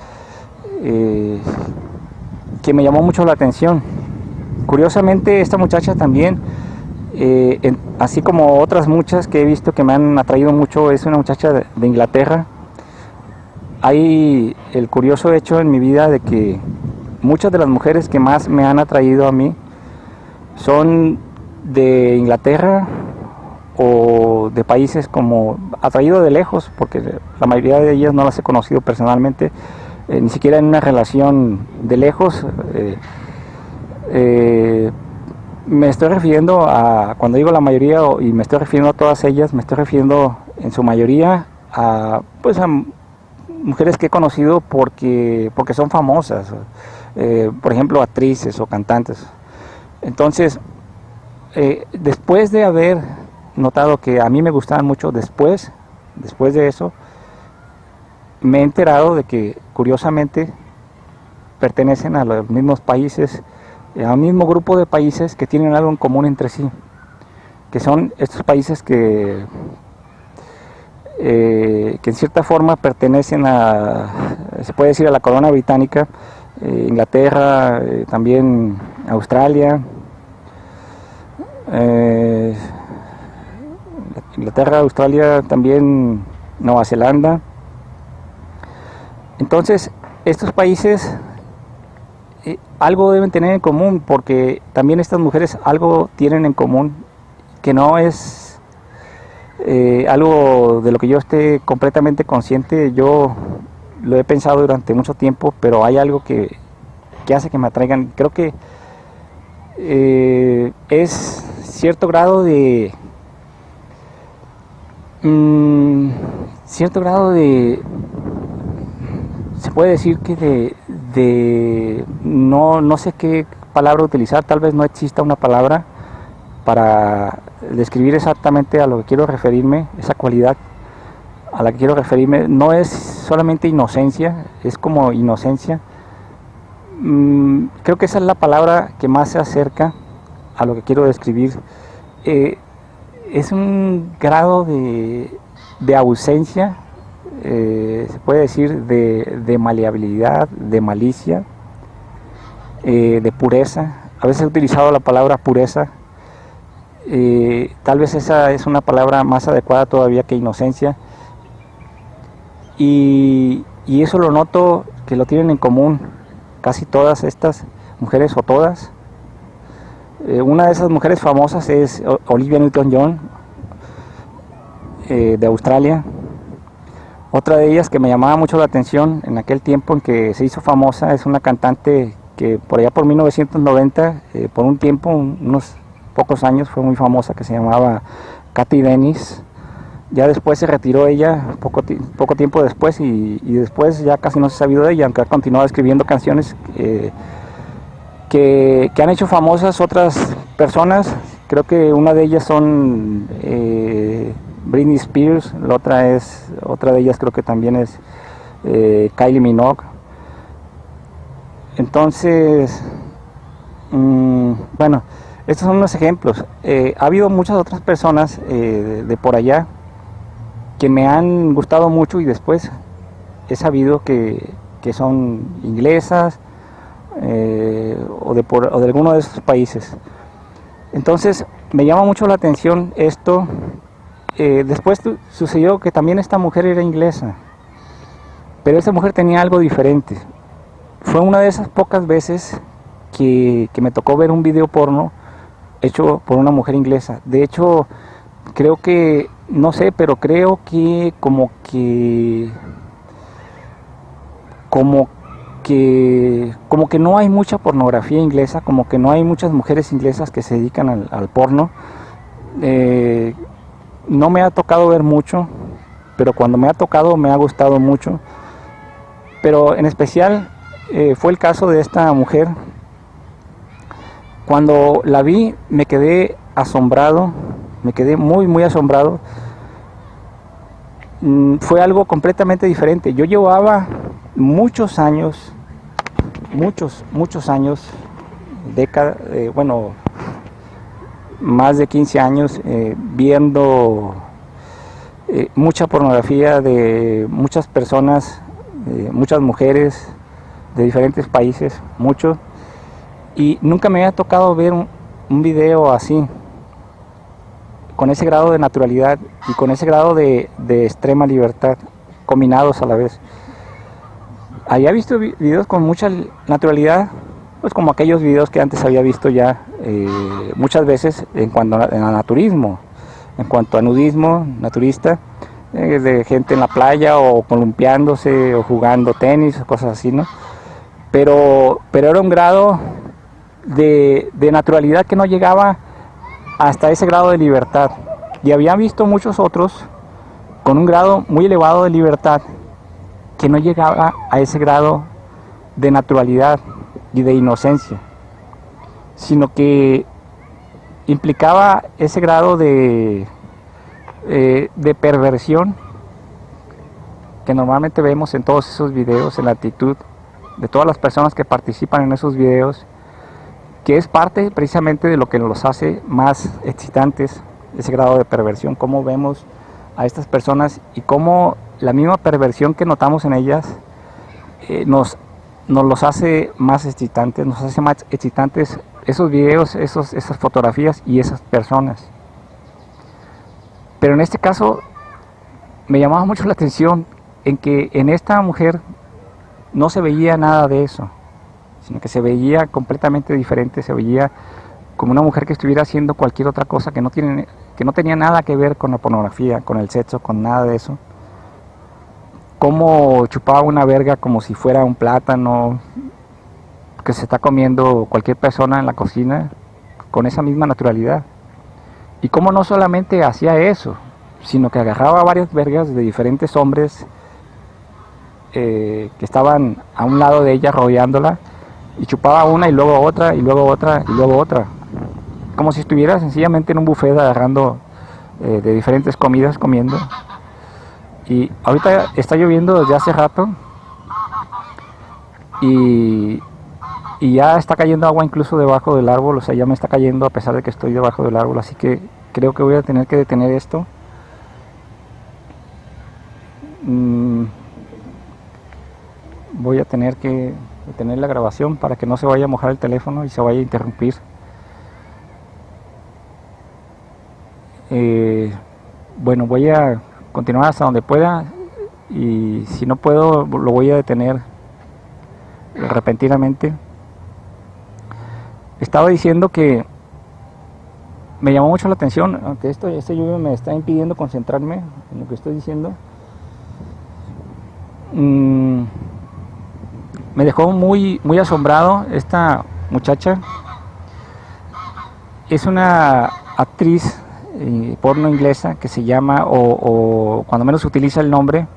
que me llamó mucho la atención. Curiosamente, esta muchacha también, así como otras muchas que he visto que me han atraído mucho, es una muchacha de Inglaterra. Hay el curioso hecho en mi vida de que muchas de las mujeres que más me han atraído a mí son de Inglaterra o de países como, atraído de lejos, porque la mayoría de ellas no las he conocido personalmente, ni siquiera en una relación de lejos. Me estoy refiriendo a, cuando digo la mayoría y me estoy refiriendo a todas ellas, me estoy refiriendo en su mayoría a mujeres que he conocido porque son famosas, por ejemplo actrices o cantantes. Entonces, después de haber notado que a mí me gustaban mucho, después de eso, me he enterado de que curiosamente pertenecen a los mismos países, al mismo grupo de países que tienen algo en común entre sí, que son estos países que en cierta forma pertenecen a se puede decir a la corona británica, Inglaterra, también Australia, Inglaterra, Australia, también Nueva Zelanda. Entonces, estos países algo deben tener en común, porque también estas mujeres algo tienen en común, que no es algo de lo que yo esté completamente consciente. Yo lo he pensado durante mucho tiempo, pero hay algo que hace que me atraigan. Creo que es cierto grado de se puede decir que no sé qué palabra utilizar, tal vez no exista una palabra para describir exactamente a lo que quiero referirme, esa cualidad a la que quiero referirme. No es solamente inocencia, es como inocencia. Creo que esa es la palabra que más se acerca a lo que quiero describir. Es un grado de ausencia, se puede decir de maleabilidad, de malicia, de pureza. A veces he utilizado la palabra pureza, tal vez esa es una palabra más adecuada todavía que inocencia, y eso lo noto que lo tienen en común casi todas estas mujeres, o todas. Una de esas mujeres famosas es Olivia Newton-John, de Australia. Otra de ellas que me llamaba mucho la atención en aquel tiempo en que se hizo famosa es una cantante que por allá por 1990, por un tiempo, unos pocos años, fue muy famosa, que se llamaba Cathy Dennis. Ya después se retiró ella, poco tiempo después, y después ya casi no se ha sabido de ella, aunque ha continuado escribiendo canciones que han hecho famosas otras personas. Creo que una de ellas son Britney Spears, otra de ellas creo que también es Kylie Minogue. Entonces, bueno, estos son unos ejemplos. Ha habido muchas otras personas de por allá que me han gustado mucho, y después he sabido que son inglesas, o de alguno de esos países. Entonces me llama mucho la atención esto. Después sucedió que también esta mujer era inglesa, pero esta mujer tenía algo diferente. Fue una de esas pocas veces que me tocó ver un video porno hecho por una mujer inglesa. De hecho, creo que, no sé, pero creo que como que no hay mucha pornografía inglesa, como que no hay muchas mujeres inglesas que se dedican al porno. No me ha tocado ver mucho, pero cuando me ha tocado me ha gustado mucho. Pero en especial fue el caso de esta mujer. Cuando la vi me quedé asombrado, me quedé muy asombrado. Fue algo completamente diferente. Yo llevaba muchos años, décadas, bueno, más de 15 años viendo mucha pornografía de muchas personas, muchas mujeres de diferentes países, mucho, y nunca me había tocado ver un video así, con ese grado de naturalidad y con ese grado de extrema libertad, combinados a la vez. Había visto videos con mucha naturalidad, pues como aquellos videos que antes había visto ya muchas veces en cuanto a naturismo, en cuanto a nudismo naturista, de gente en la playa o columpiándose o jugando tenis o cosas así, ¿no? Pero era un grado de naturalidad que no llegaba hasta ese grado de libertad. Y había visto muchos otros con un grado muy elevado de libertad que no llegaba a ese grado de naturalidad y de inocencia, sino que implicaba ese grado de perversión que normalmente vemos en todos esos videos, en la actitud de todas las personas que participan en esos videos, que es parte precisamente de lo que los hace más excitantes, ese grado de perversión. Cómo vemos a estas personas y cómo la misma perversión que notamos en ellas nos los hace más excitantes, nos hace más excitantes esos videos, esas fotografías y esas personas. Pero en este caso me llamaba mucho la atención en que en esta mujer no se veía nada de eso, sino que se veía completamente diferente, se veía como una mujer que estuviera haciendo cualquier otra cosa que no tenía nada que ver con la pornografía, con el sexo, con nada de eso. Como chupaba una verga como si fuera un plátano que se está comiendo cualquier persona en la cocina con esa misma naturalidad. Y como no solamente hacía eso, sino que agarraba varias vergas de diferentes hombres que estaban a un lado de ella rodeándola y chupaba una y luego otra y luego otra y luego otra, como si estuviera sencillamente en un buffet agarrando de diferentes comidas comiendo. Y ahorita está lloviendo desde hace rato y ya está cayendo agua incluso debajo del árbol, o sea, ya me está cayendo a pesar de que estoy debajo del árbol, así que creo que voy a tener que detener esto. Voy a tener que detener la grabación para que no se vaya a mojar el teléfono y se vaya a interrumpir. Bueno, voy a continuar hasta donde pueda y si no puedo lo voy a detener repentinamente. Estaba diciendo que me llamó mucho la atención, aunque este lluvia me está impidiendo concentrarme en lo que estoy diciendo. Me dejó muy asombrado esta muchacha. Es una actriz porno inglesa que se llama, o cuando menos utiliza el nombre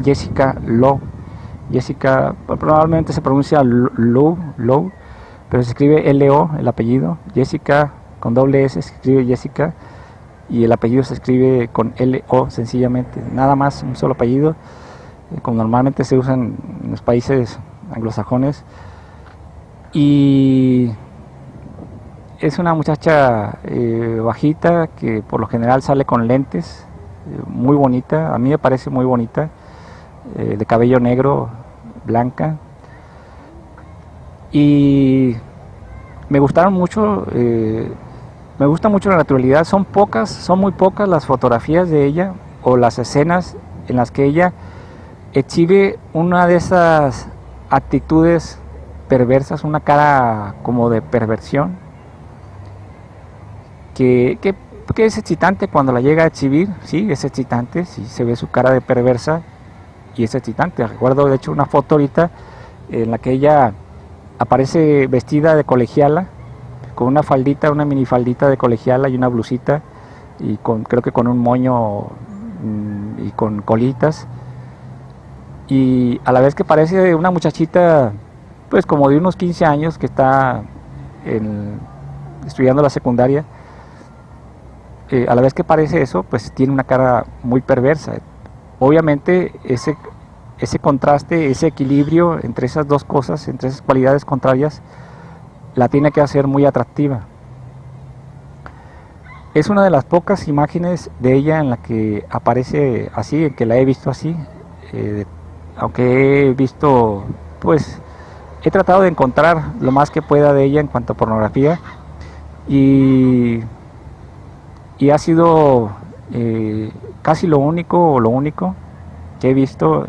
Jessica Lowe. Jessica, probablemente se pronuncia Lowe, pero se escribe L-O, el apellido. Jessica con doble S se escribe Jessica y el apellido se escribe con L-O sencillamente, nada más, un solo apellido, como normalmente se usan en los países anglosajones. Y es una muchacha bajita que por lo general sale con lentes, muy bonita, a mí me parece muy bonita, de cabello negro, blanca, y me gustaron mucho, me gusta mucho la naturalidad. Son muy pocas las fotografías de ella o las escenas en las que ella exhibe una de esas actitudes perversas, una cara como de perversión, que es excitante cuando la llega a exhibir. Sí, es excitante, sí, se ve su cara de perversa y es excitante. Recuerdo de hecho una foto ahorita en la que ella aparece vestida de colegiala, con una faldita, una minifaldita de colegiala y una blusita, y creo que con un moño y con colitas, y a la vez que parece una muchachita pues como de unos 15 años que está estudiando la secundaria. A la vez que parece eso, pues tiene una cara muy perversa. Obviamente ese contraste, ese equilibrio entre esas dos cosas, entre esas cualidades contrarias, la tiene que hacer muy atractiva. Es una de las pocas imágenes de ella en la que aparece así, en que la he visto así, aunque he visto, pues he tratado de encontrar lo más que pueda de ella en cuanto a pornografía, y ha sido casi lo único que he visto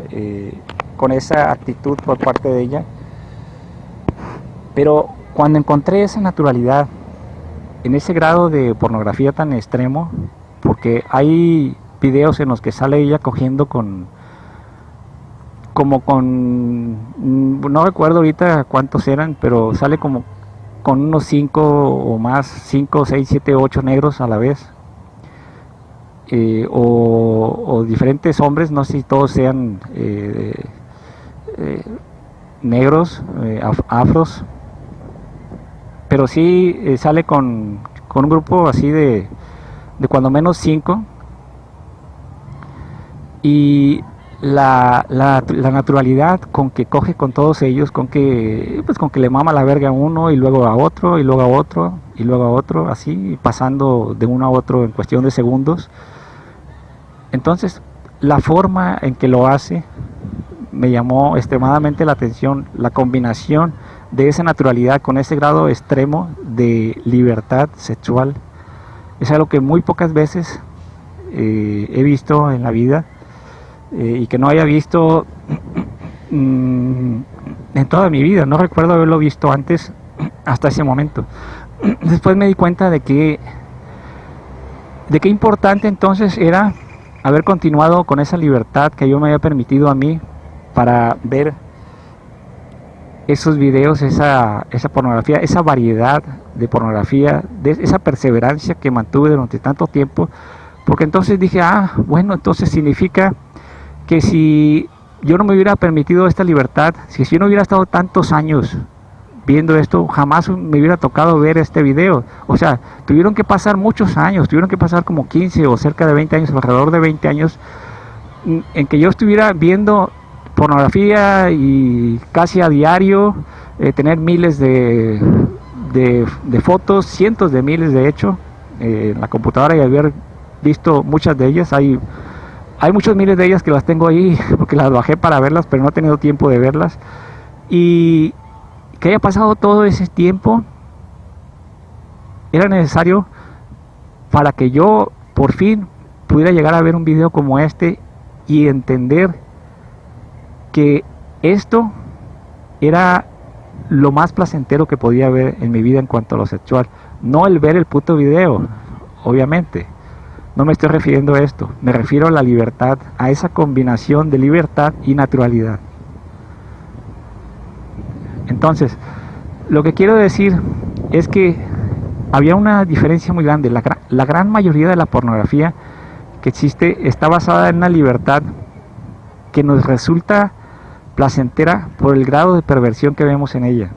con esa actitud por parte de ella. Pero cuando encontré esa naturalidad en ese grado de pornografía tan extremo, porque hay videos en los que sale ella cogiendo no recuerdo ahorita cuántos eran, pero sale como con unos 5 o más, 5, 6, 7, 8 negros a la vez. O diferentes hombres, no sé si todos sean negros, afros, pero sí sale con un grupo así de cuando menos 5, y la naturalidad con que coge con todos ellos, con que le mama la verga a uno y luego a otro y luego a otro y luego a otro, así pasando de uno a otro en cuestión de segundos. Entonces la forma en que lo hace, me llamó extremadamente la atención la combinación de esa naturalidad con ese grado extremo de libertad sexual. Es algo que muy pocas veces he visto en la vida, y que no haya visto en toda mi vida. No recuerdo haberlo visto antes hasta ese momento. Después me di cuenta de qué importante entonces era haber continuado con esa libertad que yo me había permitido a mí para ver esos videos, esa pornografía, esa variedad de pornografía, de esa perseverancia que mantuve durante tanto tiempo. Porque entonces dije, bueno, entonces significa que si yo no me hubiera permitido esta libertad, si yo no hubiera estado tantos años viendo esto, jamás me hubiera tocado ver este video. O sea, tuvieron que pasar muchos años, tuvieron que pasar como 15 o cerca de 20 años, alrededor de 20 años, en que yo estuviera viendo pornografía y casi a diario, tener miles de fotos, cientos de miles de hecho, en la computadora, y haber visto muchas de ellas. Hay muchos miles de ellas que las tengo ahí porque las bajé para verlas, pero no he tenido tiempo de verlas. Y que haya pasado todo ese tiempo era necesario para que yo por fin pudiera llegar a ver un video como este y entender que esto era lo más placentero que podía haber en mi vida en cuanto a lo sexual. No el ver el puto video, obviamente. No me estoy refiriendo a esto, me refiero a la libertad, a esa combinación de libertad y naturalidad. Entonces, lo que quiero decir es que había una diferencia muy grande. La gran mayoría de la pornografía que existe está basada en una libertad que nos resulta placentera por el grado de perversión que vemos en ella.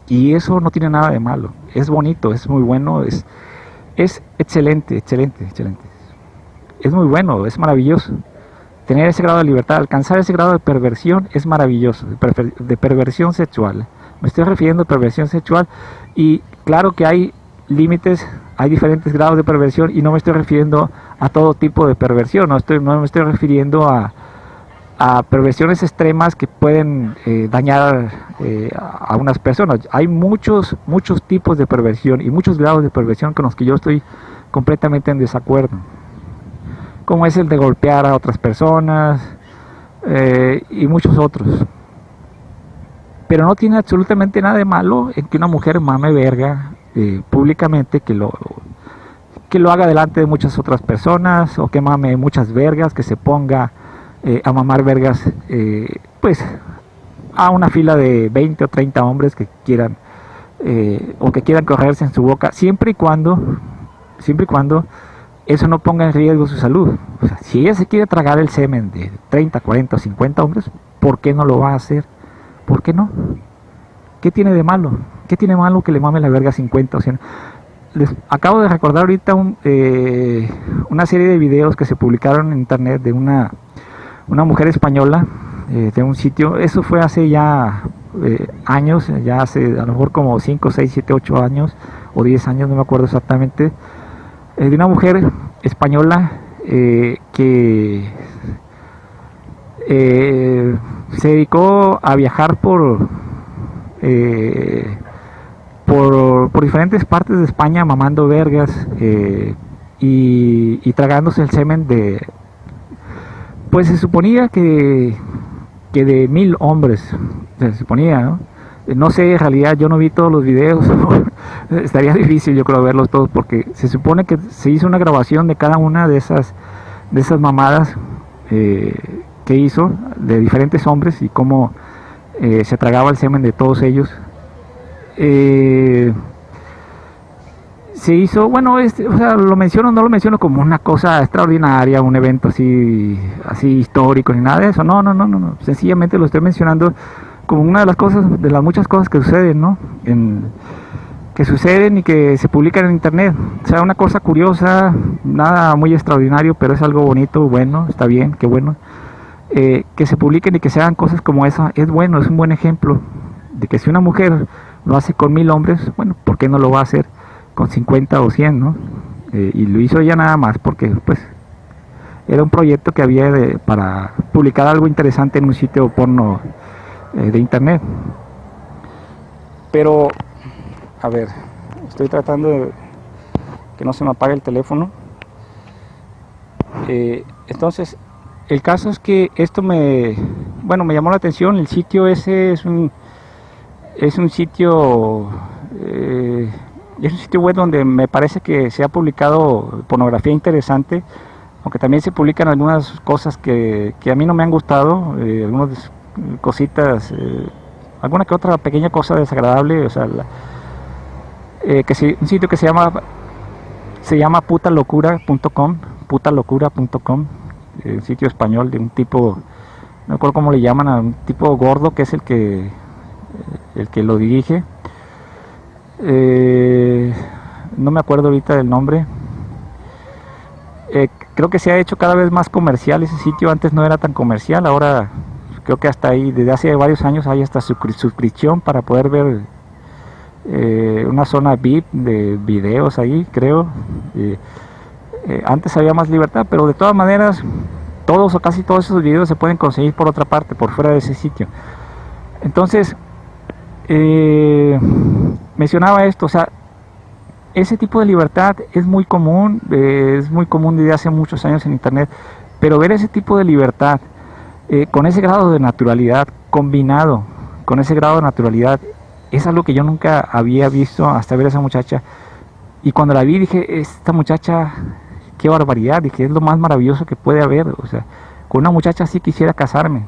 Y eso no tiene nada de malo, es bonito, es muy bueno, es excelente, excelente, excelente. Es muy bueno, es maravilloso. Tener ese grado de libertad, alcanzar ese grado de perversión es maravilloso, de perversión sexual. Me estoy refiriendo a perversión sexual, y claro que hay límites, hay diferentes grados de perversión, y no me estoy refiriendo a todo tipo de perversión, no me estoy refiriendo a perversiones extremas que pueden dañar a unas personas. Hay muchos tipos de perversión y muchos grados de perversión con los que yo estoy completamente en desacuerdo, como es el de golpear a otras personas y muchos otros. Pero no tiene absolutamente nada de malo en que una mujer mame verga públicamente, que lo haga delante de muchas otras personas, o que mame muchas vergas, que se ponga a mamar vergas pues a una fila de 20 o 30 hombres que quieran o que quieran correrse en su boca, siempre y cuando eso no ponga en riesgo su salud. O sea, si ella se quiere tragar el semen de 30, 40 o 50 hombres, ¿por qué no lo va a hacer? ¿Por qué no? ¿Qué tiene de malo? ¿Qué tiene malo que le mame la verga a 50 o 100? Les acabo de recordar ahorita una serie de videos que se publicaron en internet de una mujer española, de un sitio. Eso fue hace ya años, ya hace a lo mejor como 5, 6, 7, 8 años o 10 años, no me acuerdo exactamente, de una mujer española que se dedicó a viajar por diferentes partes de España mamando vergas y tragándose el semen de, pues se suponía que de 1000 hombres, se suponía, ¿no? No sé, en realidad yo no vi todos los videos, estaría difícil yo creo verlos todos, porque se supone que se hizo una grabación de cada una de esas mamadas que hizo de diferentes hombres, y cómo se tragaba el semen de todos ellos. Se hizo, bueno, o sea, no lo menciono como una cosa extraordinaria, un evento así histórico, ni nada de eso. No, sencillamente lo estoy mencionando como una de las cosas, de las muchas cosas que suceden, ¿no? Que suceden y que se publican en internet. O sea, una cosa curiosa, nada muy extraordinario, pero es algo bonito, bueno, está bien, qué bueno. Que se publiquen y que se hagan cosas como esa, es bueno, es un buen ejemplo de que si una mujer lo hace con 1000 hombres, bueno, ¿por qué no lo va a hacer con 50 o 100, ¿no? Y lo hizo ella nada más porque pues Era un proyecto que había para publicar algo interesante en un sitio porno de internet. Pero, a ver, estoy tratando de que no se me apague el teléfono. Entonces, el caso es que esto me llamó la atención. El sitio ese es un sitio web donde me parece que se ha publicado pornografía interesante, aunque también se publican algunas cosas que a mí no me han gustado, algunas cositas, alguna que otra pequeña cosa desagradable, o sea, un sitio que se llama putalocura.com, un sitio español de un tipo, no recuerdo cómo le llaman, a un tipo gordo que es el que lo dirige. No me acuerdo ahorita del nombre. Creo que se ha hecho cada vez más comercial ese sitio. Antes no era tan comercial, ahora creo que hasta ahí, desde hace varios años hay hasta suscripción para poder ver una zona VIP de videos ahí, creo. Antes había más libertad, pero de todas maneras todos o casi todos esos videos se pueden conseguir por otra parte, por fuera de ese sitio. Entonces mencionaba esto, o sea, ese tipo de libertad es muy común desde hace muchos años en internet, pero ver ese tipo de libertad con ese grado de naturalidad, combinado con ese grado de naturalidad, es algo que yo nunca había visto hasta ver a esa muchacha. Y cuando la vi dije, esta muchacha, qué barbaridad, dije, es lo más maravilloso que puede haber. O sea, con una muchacha así quisiera casarme.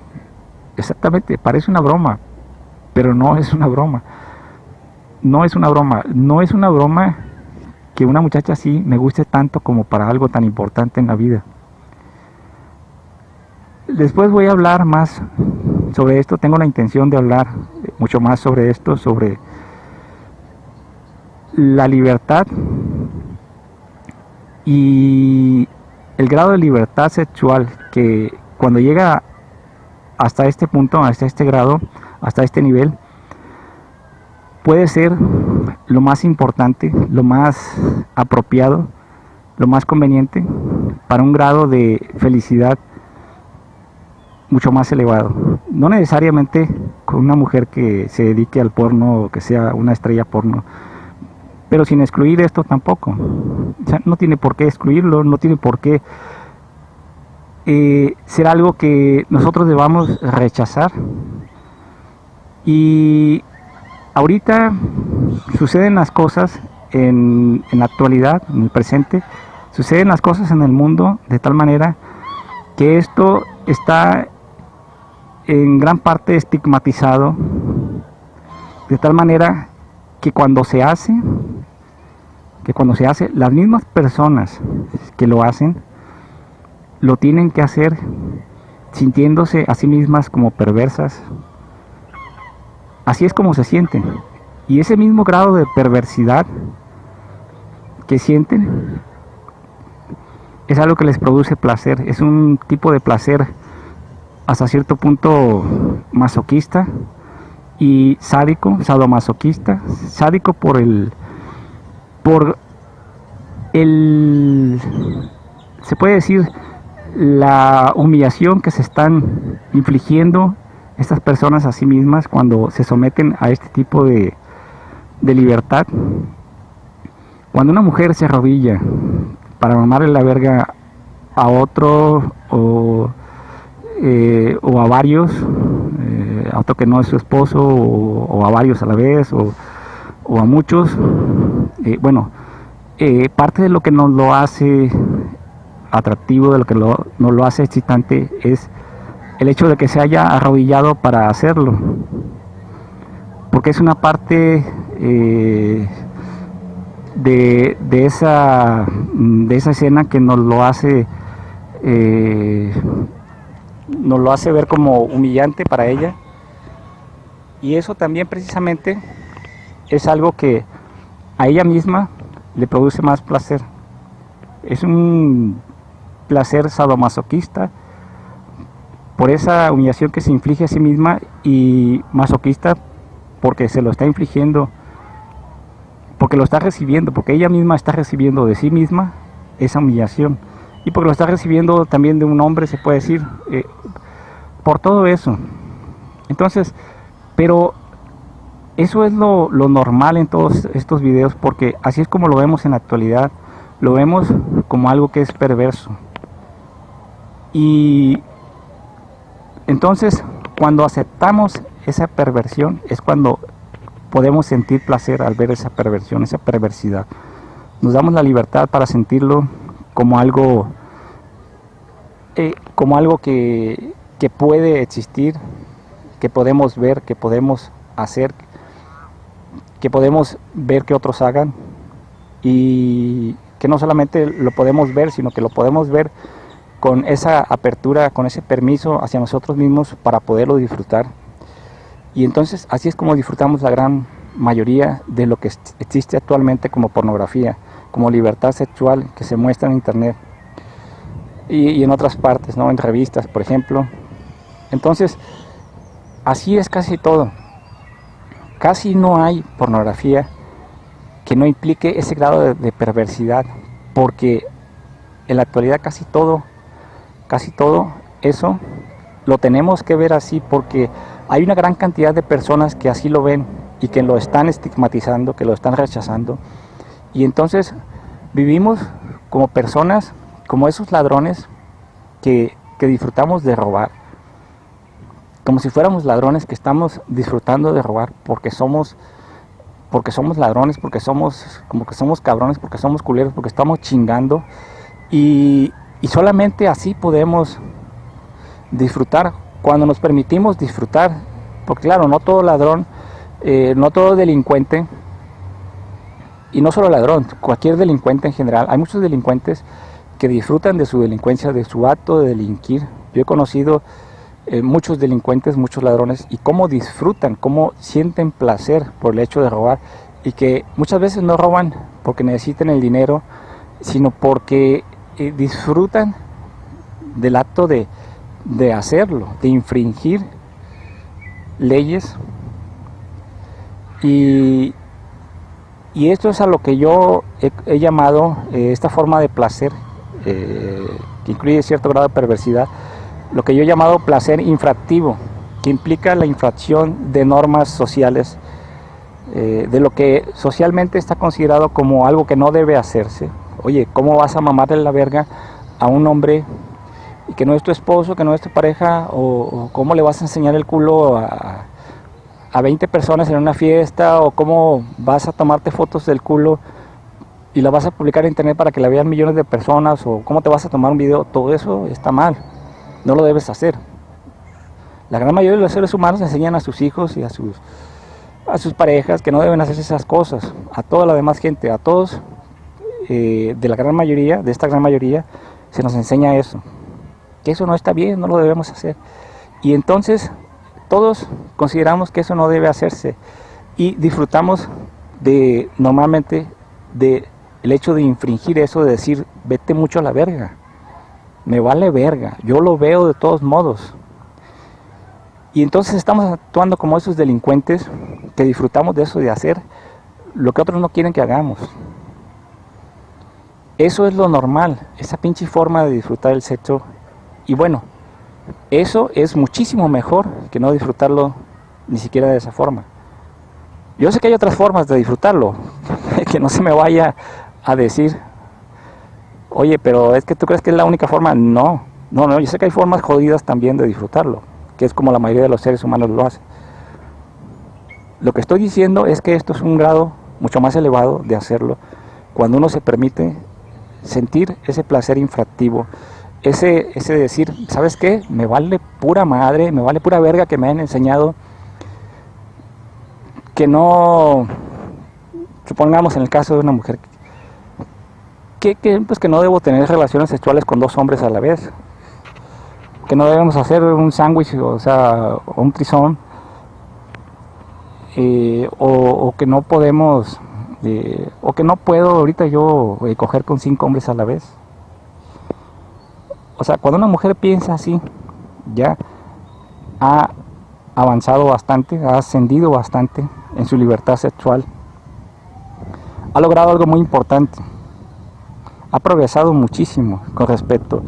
Exactamente, parece una broma, pero no es una broma. No es una broma que una muchacha así me guste tanto como para algo tan importante en la vida. Después voy a hablar más sobre esto, tengo la intención de hablar mucho más sobre esto, sobre la libertad y el grado de libertad sexual que cuando llega hasta este punto, hasta este grado, hasta este nivel, puede ser lo más importante, lo más apropiado, lo más conveniente para un grado de felicidad mucho más elevado. No necesariamente con una mujer que se dedique al porno o que sea una estrella porno, pero sin excluir esto tampoco. O sea, no tiene por qué excluirlo, no tiene por qué ser algo que nosotros debamos rechazar. Y ahorita suceden las cosas en la actualidad, en el presente, suceden las cosas en el mundo de tal manera que esto está en gran parte estigmatizado, de tal manera que cuando se hace, las mismas personas que lo hacen, lo tienen que hacer sintiéndose a sí mismas como perversas. Así es como se sienten. Y ese mismo grado de perversidad que sienten es algo que les produce placer. Es un tipo de placer hasta cierto punto masoquista y sádico, sadomasoquista, sádico por se puede decir, la humillación que se están infligiendo estas personas a sí mismas cuando se someten a este tipo de libertad. Cuando una mujer se arrodilla para mamarle la verga a otro o a varios, a otro que no es su esposo, o a varios a la vez, o a muchos, parte de lo que nos lo hace atractivo, de lo que nos lo hace excitante, es el hecho de que se haya arrodillado para hacerlo, porque es una parte de esa escena que nos lo hace ver como humillante para ella, y eso también precisamente es algo que a ella misma le produce más placer. Es un placer sadomasoquista por esa humillación que se inflige a sí misma, y masoquista porque se lo está infligiendo, porque lo está recibiendo, porque ella misma está recibiendo de sí misma esa humillación. y porque lo está recibiendo también de un hombre, se puede decir, por todo eso. Entonces, pero eso es lo normal en todos estos videos, porque así es como lo vemos en la actualidad. Lo vemos como algo que es perverso. Y entonces, cuando aceptamos esa perversión, es cuando podemos sentir placer al ver esa perversión, esa perversidad. Nos damos la libertad para sentirlo como algo que puede existir, que podemos ver, que podemos hacer, que podemos ver que otros hagan, y que no solamente lo podemos ver, sino que lo podemos ver con esa apertura, con ese permiso hacia nosotros mismos para poderlo disfrutar. Y entonces así es como disfrutamos la gran mayoría de lo que existe actualmente como pornografía, como libertad sexual que se muestra en internet y en otras partes, ¿no? En revistas, por ejemplo. Entonces, así es casi todo. Casi no hay pornografía que no implique ese grado de perversidad, porque en la actualidad casi todo eso lo tenemos que ver así, porque hay una gran cantidad de personas que así lo ven y que lo están estigmatizando, que lo están rechazando. Y entonces vivimos como personas, como esos ladrones que disfrutamos de robar, como si fuéramos ladrones que estamos disfrutando de robar porque somos ladrones, porque somos cabrones, porque somos culeros, porque estamos chingando, y solamente así podemos disfrutar, cuando nos permitimos disfrutar, porque claro, no todo ladrón, no todo delincuente, y no solo ladrón, cualquier delincuente en general. Hay muchos delincuentes que disfrutan de su delincuencia, de su acto de delinquir. Yo he conocido muchos delincuentes, muchos ladrones, y cómo disfrutan, cómo sienten placer por el hecho de robar, y que muchas veces no roban porque necesiten el dinero, sino porque disfrutan del acto de hacerlo, de infringir leyes. Y esto es a lo que yo he llamado esta forma de placer, que incluye cierto grado de perversidad, lo que yo he llamado placer infractivo, que implica la infracción de normas sociales, de lo que socialmente está considerado como algo que no debe hacerse. Oye, ¿cómo vas a mamarle la verga a un hombre que no es tu esposo, que no es tu pareja? O ¿cómo le vas a enseñar el culo a 20 personas en una fiesta? ¿O cómo vas a tomarte fotos del culo y la vas a publicar en internet para que la vean millones de personas? ¿O cómo te vas a tomar un video? Todo eso está mal, no lo debes hacer. La gran mayoría de los seres humanos enseñan a sus hijos y a sus parejas que no deben hacer esas cosas. A toda la demás gente, a todos, de esta gran mayoría, se nos enseña eso, que eso no está bien, no lo debemos hacer. Y entonces todos consideramos que eso no debe hacerse y disfrutamos normalmente del hecho de infringir eso, de decir, vete mucho a la verga, me vale verga, yo lo veo de todos modos. Y entonces estamos actuando como esos delincuentes que disfrutamos de eso, de hacer lo que otros no quieren que hagamos. Eso es lo normal, esa pinche forma de disfrutar el sexo. Y bueno, eso es muchísimo mejor que no disfrutarlo ni siquiera de esa forma. Yo sé que hay otras formas de disfrutarlo, que no se me vaya a decir, oye, pero es que tú crees que es la única forma. No, yo sé que hay formas jodidas también de disfrutarlo, que es como la mayoría de los seres humanos lo hacen. Lo que estoy diciendo es que esto es un grado mucho más elevado de hacerlo, cuando uno se permite sentir ese placer infractivo, ese decir, ¿sabes qué? Me vale pura madre, me vale pura verga que me hayan enseñado que no, supongamos en el caso de una mujer, pues que no debo tener relaciones sexuales con 2 hombres a la vez, que no debemos hacer un sándwich, o sea, un trisón, o que no podemos, o que no puedo ahorita yo coger con 5 hombres a la vez. O sea, cuando una mujer piensa así, ya ha avanzado bastante, ha ascendido bastante en su libertad sexual, ha logrado algo muy importante, ha progresado muchísimo con respecto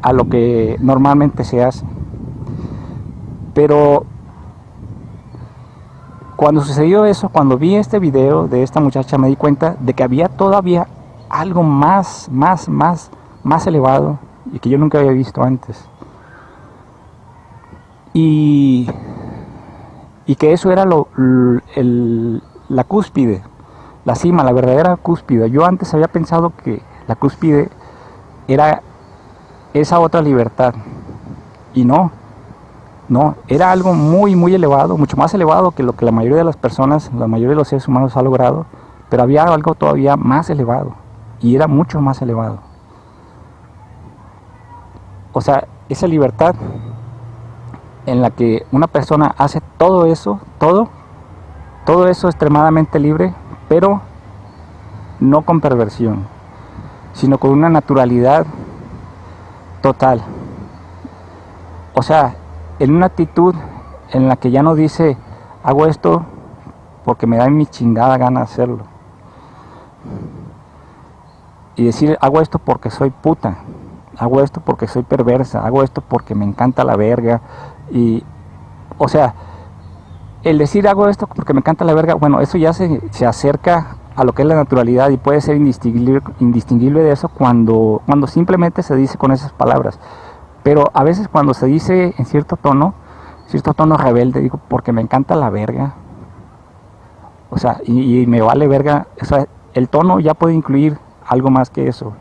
a lo que normalmente se hace. Pero cuando sucedió eso, cuando vi este video de esta muchacha, me di cuenta de que había todavía algo más elevado y que yo nunca había visto antes. Y que eso era la cúspide, la cima, la verdadera cúspide. Yo antes había pensado que la cúspide era esa otra libertad, y no, era algo muy elevado, mucho más elevado que lo que la mayoría de las personas, la mayoría de los seres humanos ha logrado, pero había algo todavía más elevado, y era mucho más elevado. O sea, esa libertad en la que una persona hace todo eso, todo eso extremadamente libre, pero no con perversión, sino con una naturalidad total. O sea, en una actitud en la que ya no dice, hago esto porque me da mi chingada gana hacerlo, y decir, hago esto porque soy puta, hago esto porque soy perversa, hago esto porque me encanta la verga. Y, o sea, el decir hago esto porque me encanta la verga, bueno, eso ya se acerca a lo que es la naturalidad, y puede ser indistinguible de eso cuando simplemente se dice con esas palabras. Pero a veces cuando se dice en cierto tono rebelde, digo, porque me encanta la verga, o sea, y me vale verga, o sea, el tono ya puede incluir algo más que eso.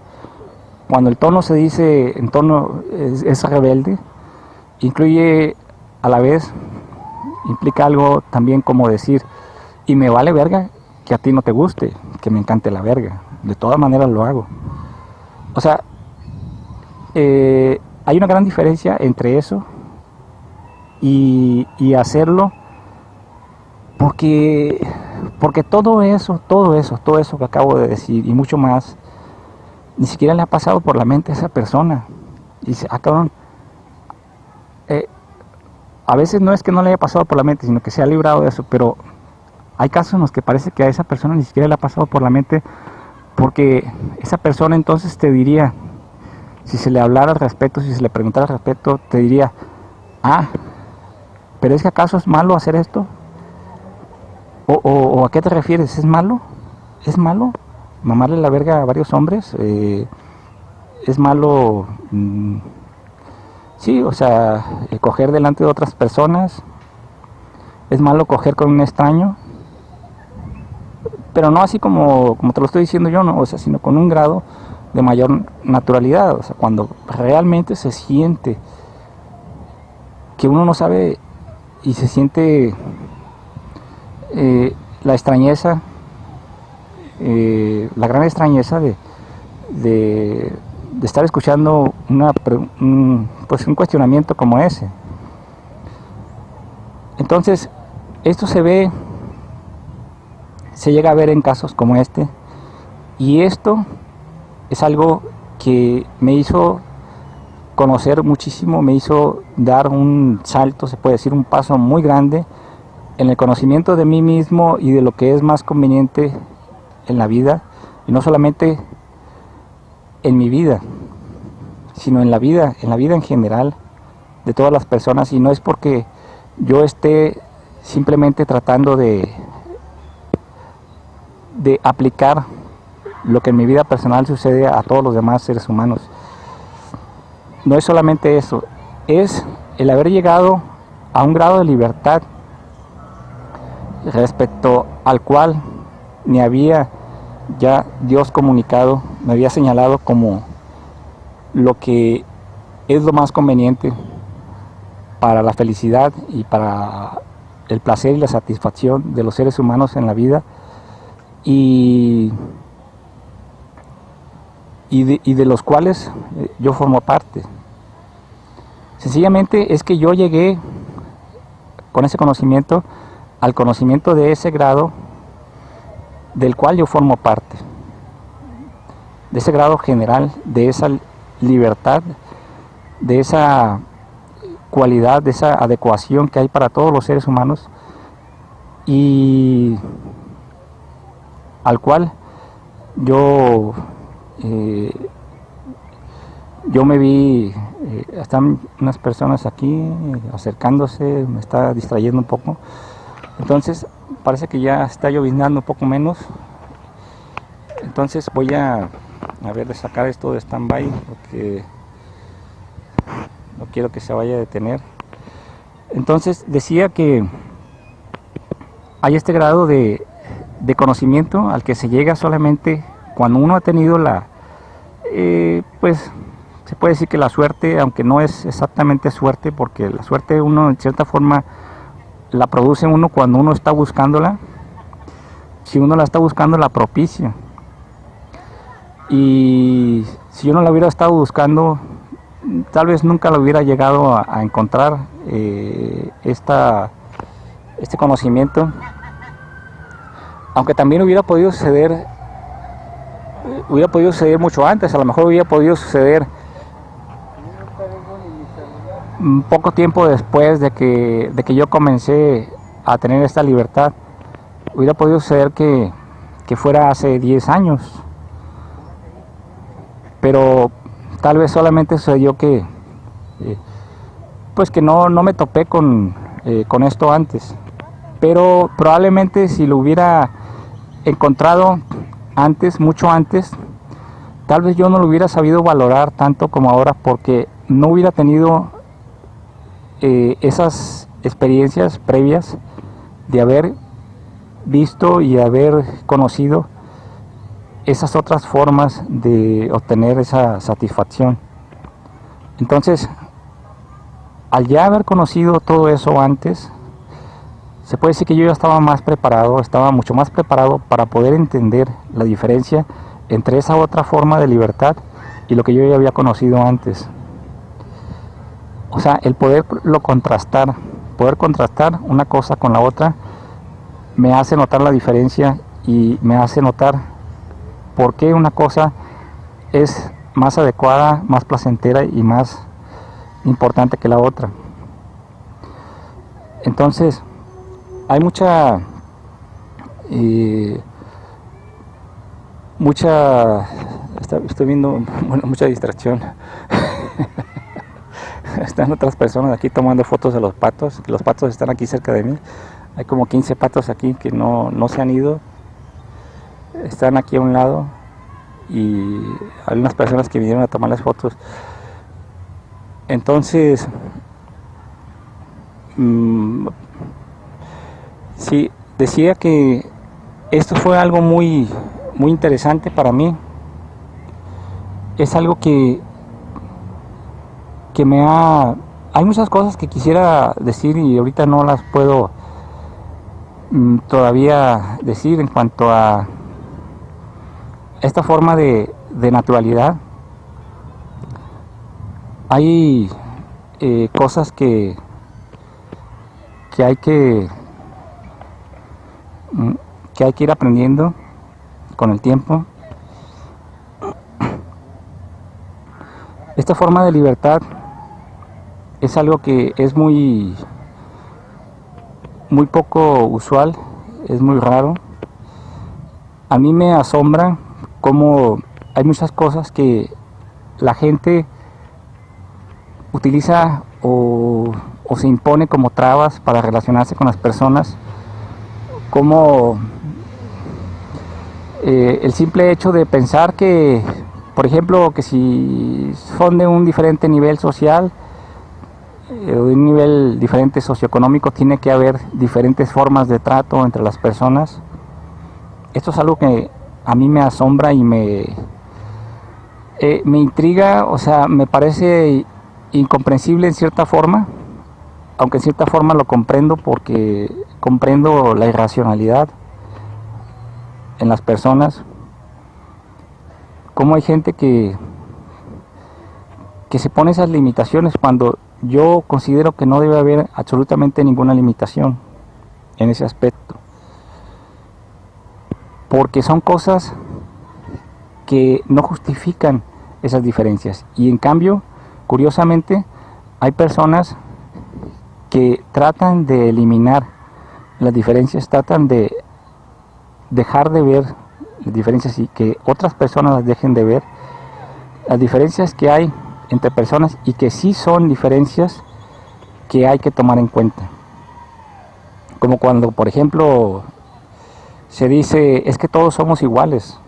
Cuando el tono se dice en tono es rebelde, incluye a la vez, implica algo también como decir, y me vale verga que a ti no te guste, que me encante la verga, de todas maneras lo hago. O sea, hay una gran diferencia entre eso y hacerlo porque todo eso que acabo de decir y mucho más, ni siquiera le ha pasado por la mente a esa persona. Y dice, cabrón, a veces no es que no le haya pasado por la mente, sino que se ha librado de eso, pero hay casos en los que parece que a esa persona ni siquiera le ha pasado por la mente, porque esa persona entonces te diría, si se le hablara al respecto, si se le preguntara al respecto, te diría, pero es que acaso es malo hacer esto, o a qué te refieres, ¿es malo? ¿Es malo mamarle la verga a varios hombres? ¿Es malo? Sí, o sea, coger delante de otras personas. ¿Es malo coger con un extraño? Pero no así como te lo estoy diciendo yo, no, o sea, sino con un grado de mayor naturalidad. O sea, cuando realmente se siente que uno no sabe y se siente la extrañeza, la gran extrañeza de estar escuchando pues un cuestionamiento como ese. Entonces, esto se llega a ver en casos como este, y esto es algo que me hizo conocer muchísimo, me hizo dar un salto, se puede decir un paso muy grande en el conocimiento de mí mismo y de lo que es más conveniente en la vida, y no solamente en mi vida, sino en la vida en general de todas las personas. Y no es porque yo esté simplemente tratando de aplicar lo que en mi vida personal sucede a todos los demás seres humanos. No es solamente eso, es el haber llegado a un grado de libertad respecto al cual me había ya Dios comunicado, me había señalado como lo que es lo más conveniente para la felicidad y para el placer y la satisfacción de los seres humanos en la vida, y de los cuales yo formo parte. Sencillamente es que yo llegué con ese conocimiento al conocimiento de ese grado del cual yo formo parte, de ese grado general, de esa libertad, de esa cualidad, de esa adecuación que hay para todos los seres humanos, y al cual yo yo me vi, están unas personas aquí acercándose, me está distrayendo un poco. Entonces parece que ya está lloviznando un poco menos. Entonces voy a ver de sacar esto de stand-by porque no quiero que se vaya a detener. Entonces decía que hay este grado de conocimiento al que se llega solamente cuando uno ha tenido pues se puede decir que la suerte, aunque no es exactamente suerte, porque la suerte uno en cierta forma la produce uno cuando uno está buscándola. Si uno la está buscando, la propicia. Y si yo no la hubiera estado buscando, tal vez nunca lo hubiera llegado a encontrar este conocimiento. Aunque también hubiera podido suceder mucho antes. A lo mejor hubiera podido suceder un poco tiempo después de que yo comencé a tener esta libertad. Hubiera podido suceder que fuera hace 10 años. Pero tal vez solamente sucedió que pues que no me topé con esto antes. Pero probablemente si lo hubiera encontrado antes, mucho antes, tal vez yo no lo hubiera sabido valorar tanto como ahora, porque no hubiera tenido esas experiencias previas de haber visto y haber conocido esas otras formas de obtener esa satisfacción. Entonces, al ya haber conocido todo eso antes, se puede decir que yo ya estaba mucho más preparado para poder entender la diferencia entre esa otra forma de libertad y lo que yo ya había conocido antes. O sea, el poder contrastar una cosa con la otra, me hace notar la diferencia y me hace notar por qué una cosa es más adecuada, más placentera y más importante que la otra. Entonces, hay estoy viendo mucha distracción. Están otras personas aquí tomando fotos de los patos. Los patos están aquí cerca de mí. Hay como 15 patos aquí que no se han ido. Están aquí a un lado y hay unas personas que vinieron a tomarles fotos. Entonces, sí, decía que esto fue algo muy interesante para mí. Es algo que hay muchas cosas que quisiera decir y ahorita no las puedo todavía decir en cuanto a esta forma de naturalidad. Hay cosas que hay que ir aprendiendo con el tiempo. Esta forma de libertad es algo que es muy poco usual, es muy raro. A mí me asombra cómo hay muchas cosas que la gente utiliza o se impone como trabas para relacionarse con las personas, como el simple hecho de pensar que, por ejemplo, que si son de un diferente nivel social, de un nivel diferente socioeconómico, tiene que haber diferentes formas de trato entre las personas. Esto es algo que a mí me asombra y me intriga, o sea, me parece incomprensible en cierta forma, aunque en cierta forma lo comprendo porque comprendo la irracionalidad en las personas. Cómo hay gente que se pone esas limitaciones cuando yo considero que no debe haber absolutamente ninguna limitación en ese aspecto, porque son cosas que no justifican esas diferencias. Y en cambio, curiosamente, hay personas que tratan de eliminar las diferencias, tratan de dejar de ver las diferencias y que otras personas las dejen de ver, las diferencias que hay entre personas y que sí son diferencias que hay que tomar en cuenta. Como cuando, por ejemplo, se dice, es que todos somos iguales.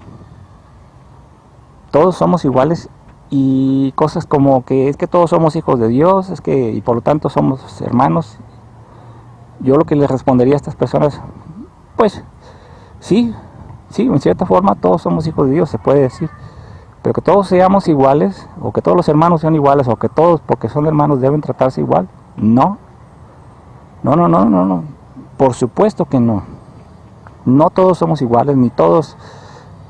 Todos somos iguales y cosas como que es que todos somos hijos de Dios, es que y por lo tanto somos hermanos. Yo lo que les respondería a estas personas, pues sí, en cierta forma todos somos hijos de Dios, se puede decir, pero que todos seamos iguales, o que todos los hermanos sean iguales, o que todos, porque son hermanos, deben tratarse igual. No, no, por supuesto que no. No todos somos iguales, ni todos,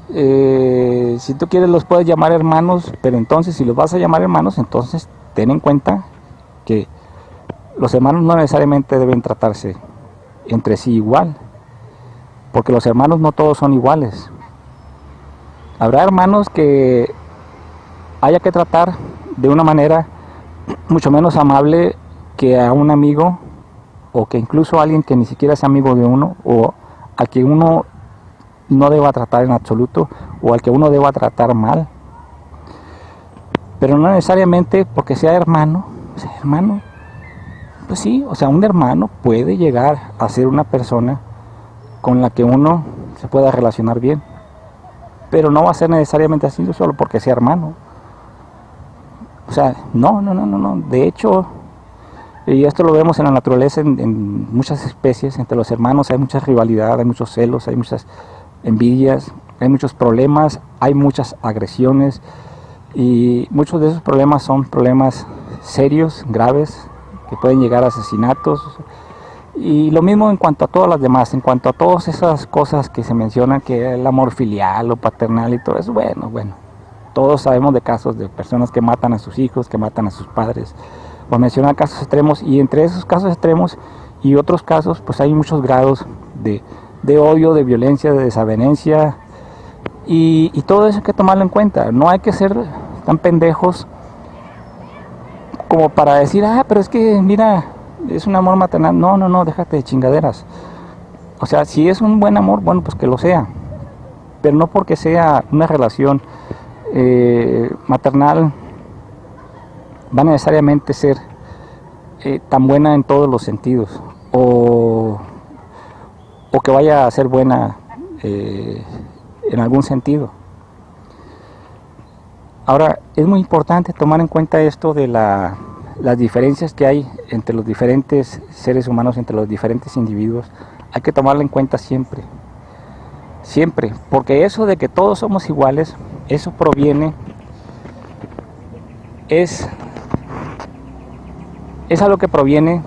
si tú quieres los puedes llamar hermanos, pero entonces si los vas a llamar hermanos, entonces ten en cuenta que los hermanos no necesariamente deben tratarse entre sí igual, porque los hermanos no todos son iguales. Habrá hermanos que haya que tratar de una manera mucho menos amable que a un amigo, o que incluso a alguien que ni siquiera es amigo de uno, o al que uno no deba tratar en absoluto, o al que uno deba tratar mal. Pero no necesariamente porque sea hermano, pues sí, o sea, un hermano puede llegar a ser una persona con la que uno se pueda relacionar bien, pero no va a ser necesariamente así solo porque sea hermano. O sea, no. De hecho, y esto lo vemos en la naturaleza, en muchas especies, entre los hermanos hay mucha rivalidad, hay muchos celos, hay muchas envidias, hay muchos problemas, hay muchas agresiones, y muchos de esos problemas son problemas serios, graves, que pueden llegar a asesinatos. Y lo mismo en cuanto a todas las demás, en cuanto a todas esas cosas que se mencionan, que el amor filial o paternal y todo eso, bueno, todos sabemos de casos de personas que matan a sus hijos, que matan a sus padres, por mencionar casos extremos, y entre esos casos extremos y otros casos, pues hay muchos grados de odio, de violencia, de desavenencia, y todo eso hay que tomarlo en cuenta. No hay que ser tan pendejos como para decir, pero es que mira, es un amor maternal. No, déjate de chingaderas. O sea, si es un buen amor, bueno, pues que lo sea, pero no porque sea una relación maternal va necesariamente ser tan buena en todos los sentidos, o que vaya a ser buena en algún sentido. Ahora, es muy importante tomar en cuenta esto de las diferencias que hay entre los diferentes seres humanos, entre los diferentes individuos. Hay que tomarlo en cuenta siempre, porque eso de que todos somos iguales, eso proviene, es algo que proviene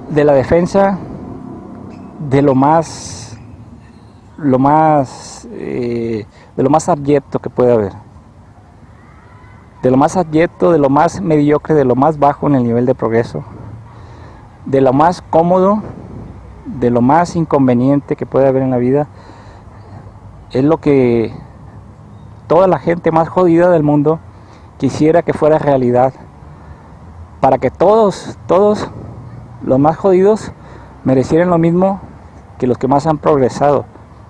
de la defensa de lo más abyecto que puede haber, de lo más abyecto, de lo más mediocre, de lo más bajo en el nivel de progreso, de lo más cómodo, de lo más inconveniente que puede haber en la vida. Es lo que toda la gente más jodida del mundo quisiera que fuera realidad, para que todos los más jodidos merecieran lo mismo que los que más han progresado,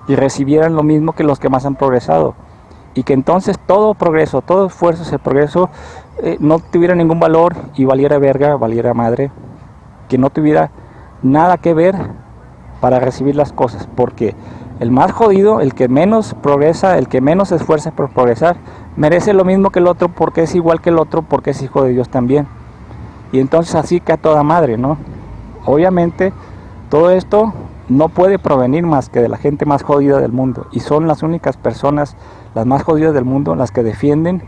y recibieran lo mismo que los que más han progresado, y que entonces todo progreso, todo esfuerzo, ese progreso no tuviera ningún valor y valiera verga, valiera madre, que no tuviera nada que ver para recibir las cosas, porque el más jodido, el que menos progresa, el que menos se esfuerza por progresar, merece lo mismo que el otro, porque es igual que el otro, porque es hijo de Dios también. Y entonces así que a toda madre, ¿no? Obviamente todo esto no puede provenir más que de la gente más jodida del mundo, y son las únicas personas, las más jodidas del mundo, las que defienden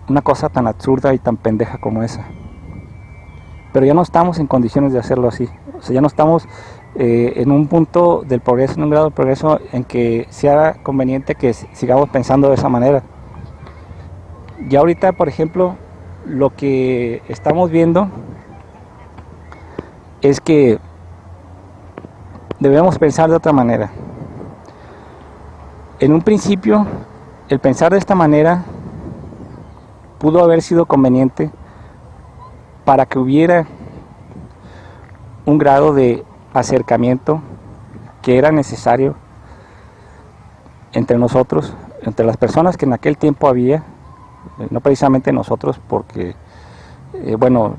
una cosa tan absurda y tan pendeja como esa. Pero ya no estamos en condiciones de hacerlo así. O sea, ya no estamos en un punto del progreso, en un grado de progreso en que sea conveniente que sigamos pensando de esa manera. Ya ahorita, por ejemplo, lo que estamos viendo es que debemos pensar de otra manera. En un principio, el pensar de esta manera pudo haber sido conveniente para que hubiera un grado de acercamiento que era necesario entre nosotros, entre las personas que en aquel tiempo había, no precisamente nosotros, porque, bueno,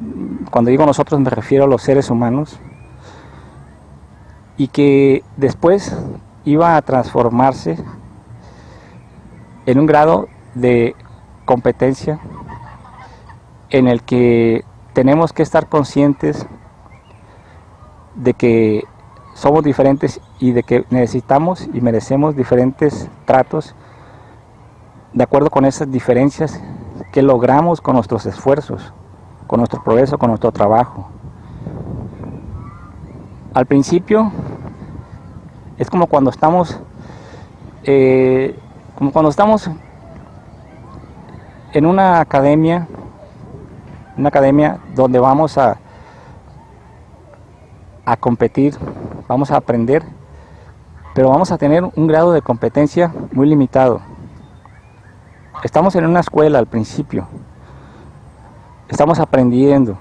cuando digo nosotros me refiero a los seres humanos, y que después iba a transformarse en un grado de competencia en el que tenemos que estar conscientes de que somos diferentes y de que necesitamos y merecemos diferentes tratos de acuerdo con esas diferencias que logramos con nuestros esfuerzos, con nuestro progreso, con nuestro trabajo. Al principio es como cuando estamos en una academia donde vamos a competir, vamos a aprender, pero vamos a tener un grado de competencia muy limitado. Estamos en una escuela al principio, estamos aprendiendo,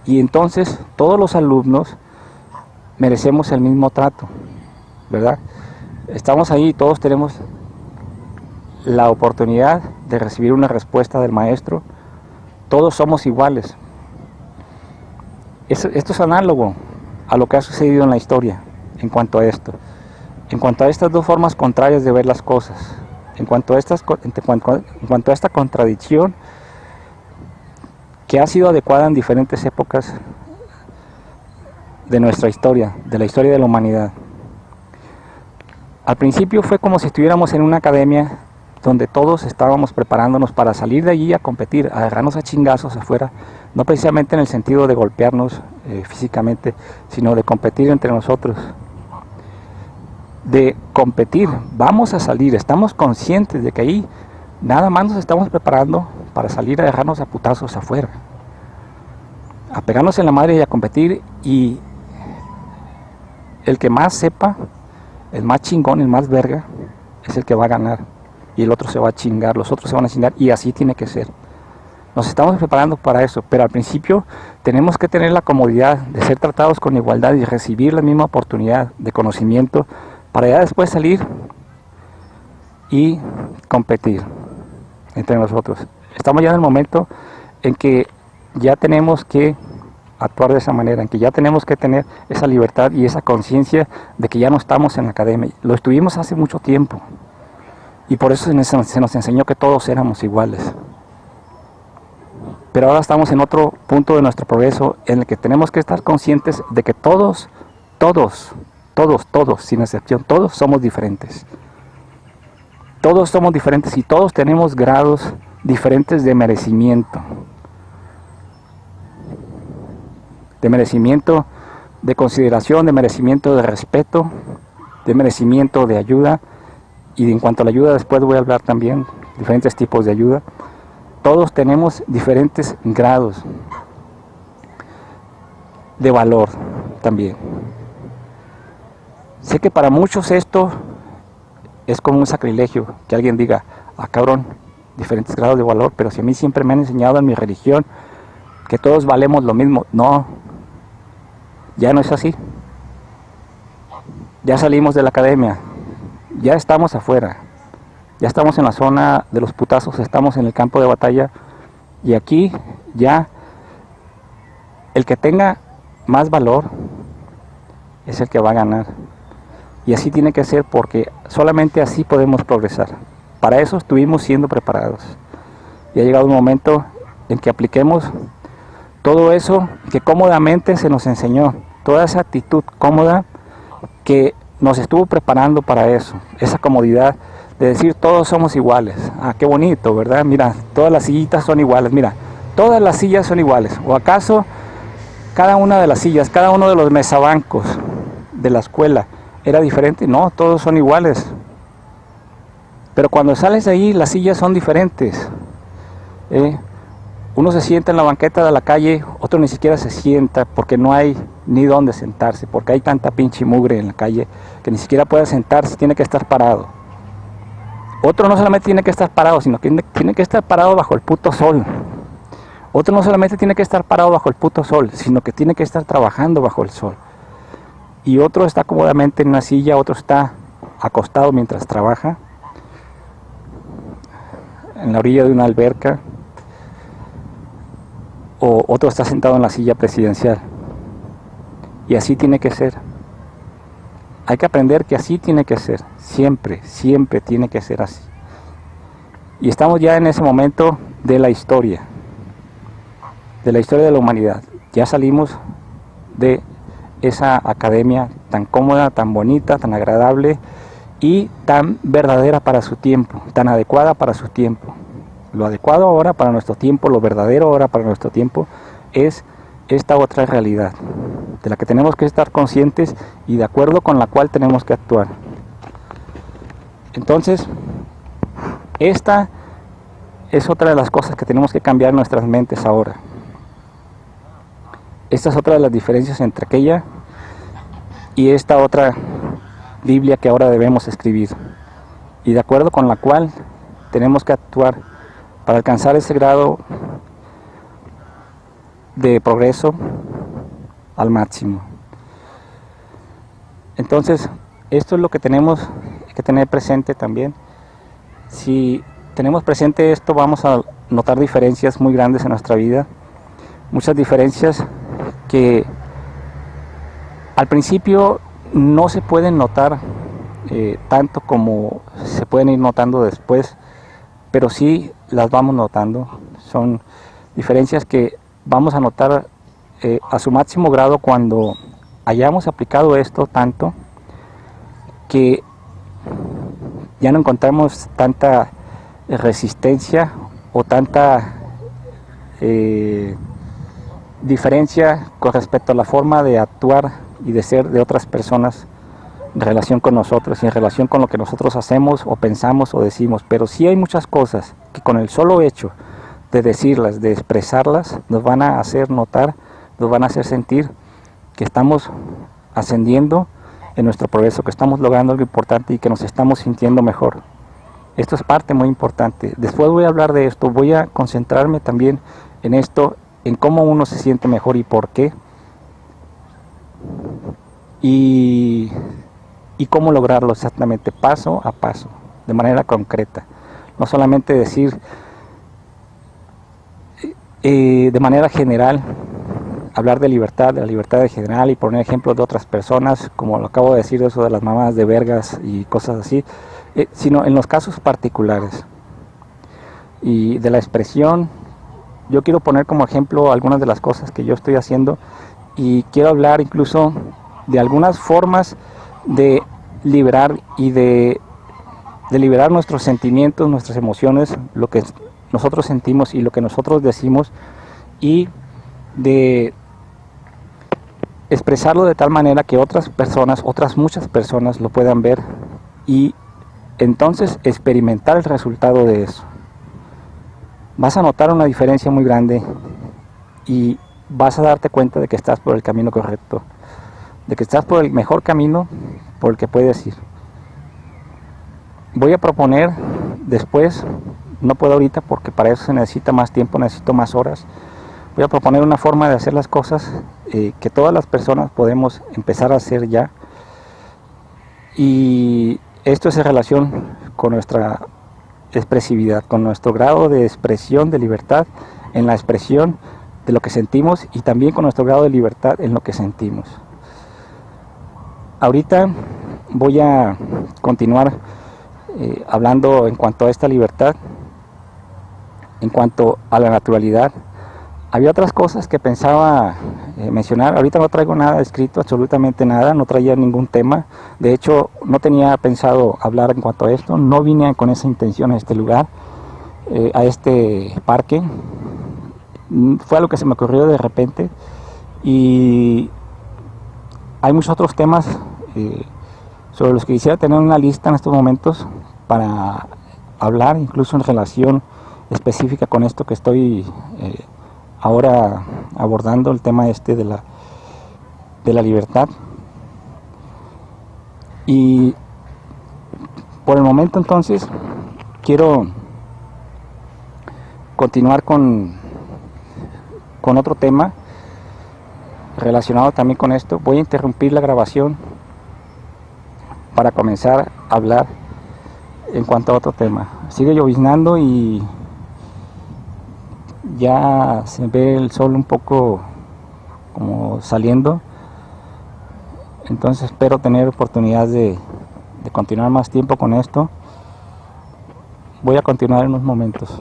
y entonces todos los alumnos merecemos el mismo trato, ¿verdad? Estamos ahí, todos tenemos la oportunidad de recibir una respuesta del maestro, todos somos iguales. Esto es análogo a lo que ha sucedido en la historia en cuanto a esto, en cuanto a estas dos formas contrarias de ver las cosas, en cuanto a esta contradicción que ha sido adecuada en diferentes épocas de nuestra historia, de la historia de la humanidad. Al principio fue como si estuviéramos en una academia donde todos estábamos preparándonos para salir de allí a competir, a agarrarnos a chingazos afuera, no precisamente en el sentido de golpearnos físicamente, sino de competir entre nosotros. De competir, vamos a salir, estamos conscientes de que ahí nada más nos estamos preparando para salir a agarrarnos a putazos afuera, a pegarnos en la madre y a competir, y el que más sepa, el más chingón, el más verga, es el que va a ganar, y el otro se va a chingar, los otros se van a chingar, y así tiene que ser. Nos estamos preparando para eso, pero al principio tenemos que tener la comodidad de ser tratados con igualdad y recibir la misma oportunidad de conocimiento para ya después salir y competir entre nosotros. Estamos ya en el momento en que ya tenemos que actuar de esa manera, en que ya tenemos que tener esa libertad y esa conciencia de que ya no estamos en la academia. Lo estuvimos hace mucho tiempo y por eso se nos enseñó que todos éramos iguales. Pero ahora estamos en otro punto de nuestro progreso en el que tenemos que estar conscientes de que todos, sin excepción, todos somos diferentes. Todos somos diferentes y todos tenemos grados diferentes de merecimiento. De merecimiento de consideración, de merecimiento de respeto, de merecimiento de ayuda. Y en cuanto a la ayuda, después voy a hablar también diferentes tipos de ayuda. Todos tenemos diferentes grados de valor también. Sé que para muchos esto es como un sacrilegio, que alguien diga, ah cabrón, diferentes grados de valor, pero si a mí siempre me han enseñado en mi religión que todos valemos lo mismo. No, ya no es así. Ya salimos de la academia, ya estamos afuera. Ya estamos en la zona de los putazos, estamos en el campo de batalla, y aquí ya el que tenga más valor es el que va a ganar. Y así tiene que ser, porque solamente así podemos progresar. Para eso estuvimos siendo preparados. Y ha llegado un momento en que apliquemos todo eso que cómodamente se nos enseñó, toda esa actitud cómoda que nos estuvo preparando para eso, esa comodidad de decir todos somos iguales. Ah, qué bonito, ¿verdad? Mira, todas las sillitas son iguales, mira, todas las sillas son iguales. ¿O acaso cada una de las sillas, cada uno de los mesabancos de la escuela era diferente? No, todos son iguales. Pero cuando sales de ahí, las sillas son diferentes. Uno se sienta en la banqueta de la calle, otro ni siquiera se sienta porque no hay ni dónde sentarse, porque hay tanta pinche mugre en la calle que ni siquiera puede sentarse, tiene que estar parado. Otro no solamente tiene que estar parado, sino que tiene que estar parado bajo el puto sol. Otro no solamente tiene que estar parado bajo el puto sol, sino que tiene que estar trabajando bajo el sol. y otro está cómodamente en una silla, otro está acostado mientras trabaja en la orilla de una alberca, o otro está sentado en la silla presidencial. Y así tiene que ser. Hay que aprender que así tiene que ser, siempre, siempre tiene que ser así. Y estamos ya en ese momento de la historia de la humanidad. Ya salimos de esa academia tan cómoda, tan bonita, tan agradable y tan verdadera para su tiempo, tan adecuada para su tiempo. Lo adecuado ahora para nuestro tiempo, lo verdadero ahora para nuestro tiempo es esta otra realidad, de la que tenemos que estar conscientes y de acuerdo con la cual tenemos que actuar. Entonces, esta es otra de las cosas que tenemos que cambiar en nuestras mentes ahora. Esta es otra de las diferencias entre aquella y esta otra Biblia que ahora debemos escribir, y de acuerdo con la cual tenemos que actuar para alcanzar ese grado de progreso al máximo. Entonces, esto es lo que tenemos que tener presente también. Si tenemos presente esto, vamos a notar diferencias muy grandes en nuestra vida, muchas diferencias que al principio no se pueden notar tanto como se pueden ir notando después, pero sí las vamos notando. Son diferencias que vamos a notar a su máximo grado cuando hayamos aplicado esto tanto que ya no encontramos tanta resistencia o tanta diferencia con respecto a la forma de actuar y de ser de otras personas en relación con nosotros y en relación con lo que nosotros hacemos o pensamos o decimos. Pero sí hay muchas cosas que con el solo hecho de decirlas, de expresarlas, nos van a hacer notar, nos van a hacer sentir que estamos ascendiendo en nuestro progreso, que estamos logrando algo importante y que nos estamos sintiendo mejor. Esto es parte muy importante. Después voy a hablar de esto, voy a concentrarme también en esto, en cómo uno se siente mejor y por qué, y cómo lograrlo exactamente, paso a paso, de manera concreta. No solamente decir de manera general, hablar de la libertad en general y poner ejemplos de otras personas, como lo acabo de decir, eso de las mamás de vergas y cosas así, sino en los casos particulares. Y de la expresión, yo quiero poner como ejemplo algunas de las cosas que yo estoy haciendo, y quiero hablar incluso de algunas formas de liberar y de liberar nuestros sentimientos, nuestras emociones, lo que nosotros sentimos y lo que nosotros decimos, y de expresarlo de tal manera que otras personas, otras muchas personas lo puedan ver y entonces experimentar el resultado de eso. Vas a notar una diferencia muy grande y vas a darte cuenta de que estás por el camino correcto, de que estás por el mejor camino por el que puedes ir. Voy a proponer después, no puedo ahorita porque para eso se necesita más tiempo, necesito más horas. Voy a proponer una forma de hacer las cosas que todas las personas podemos empezar a hacer ya, y esto es en relación con nuestra expresividad, con nuestro grado de expresión de libertad en la expresión de lo que sentimos, y también con nuestro grado de libertad en lo que sentimos. Ahorita voy a continuar hablando en cuanto a esta libertad, en cuanto a la naturalidad. Había otras cosas que pensaba mencionar. Ahorita no traigo nada escrito, absolutamente nada, no traía ningún tema. De hecho, no tenía pensado hablar en cuanto a esto. No vine con esa intención a este lugar, a este parque. Fue algo que se me ocurrió de repente. Y hay muchos otros temas sobre los que quisiera tener una lista en estos momentos para hablar, incluso en relación específica con esto que estoy ahora abordando, el tema este de la libertad. Y por el momento entonces quiero continuar con otro tema relacionado también con esto, voy a interrumpir la grabación para comenzar a hablar en cuanto a otro tema. Sigue lloviznando y ya se ve el sol un poco como saliendo, entonces espero tener oportunidad de continuar más tiempo con esto. Voy a continuar en unos momentos.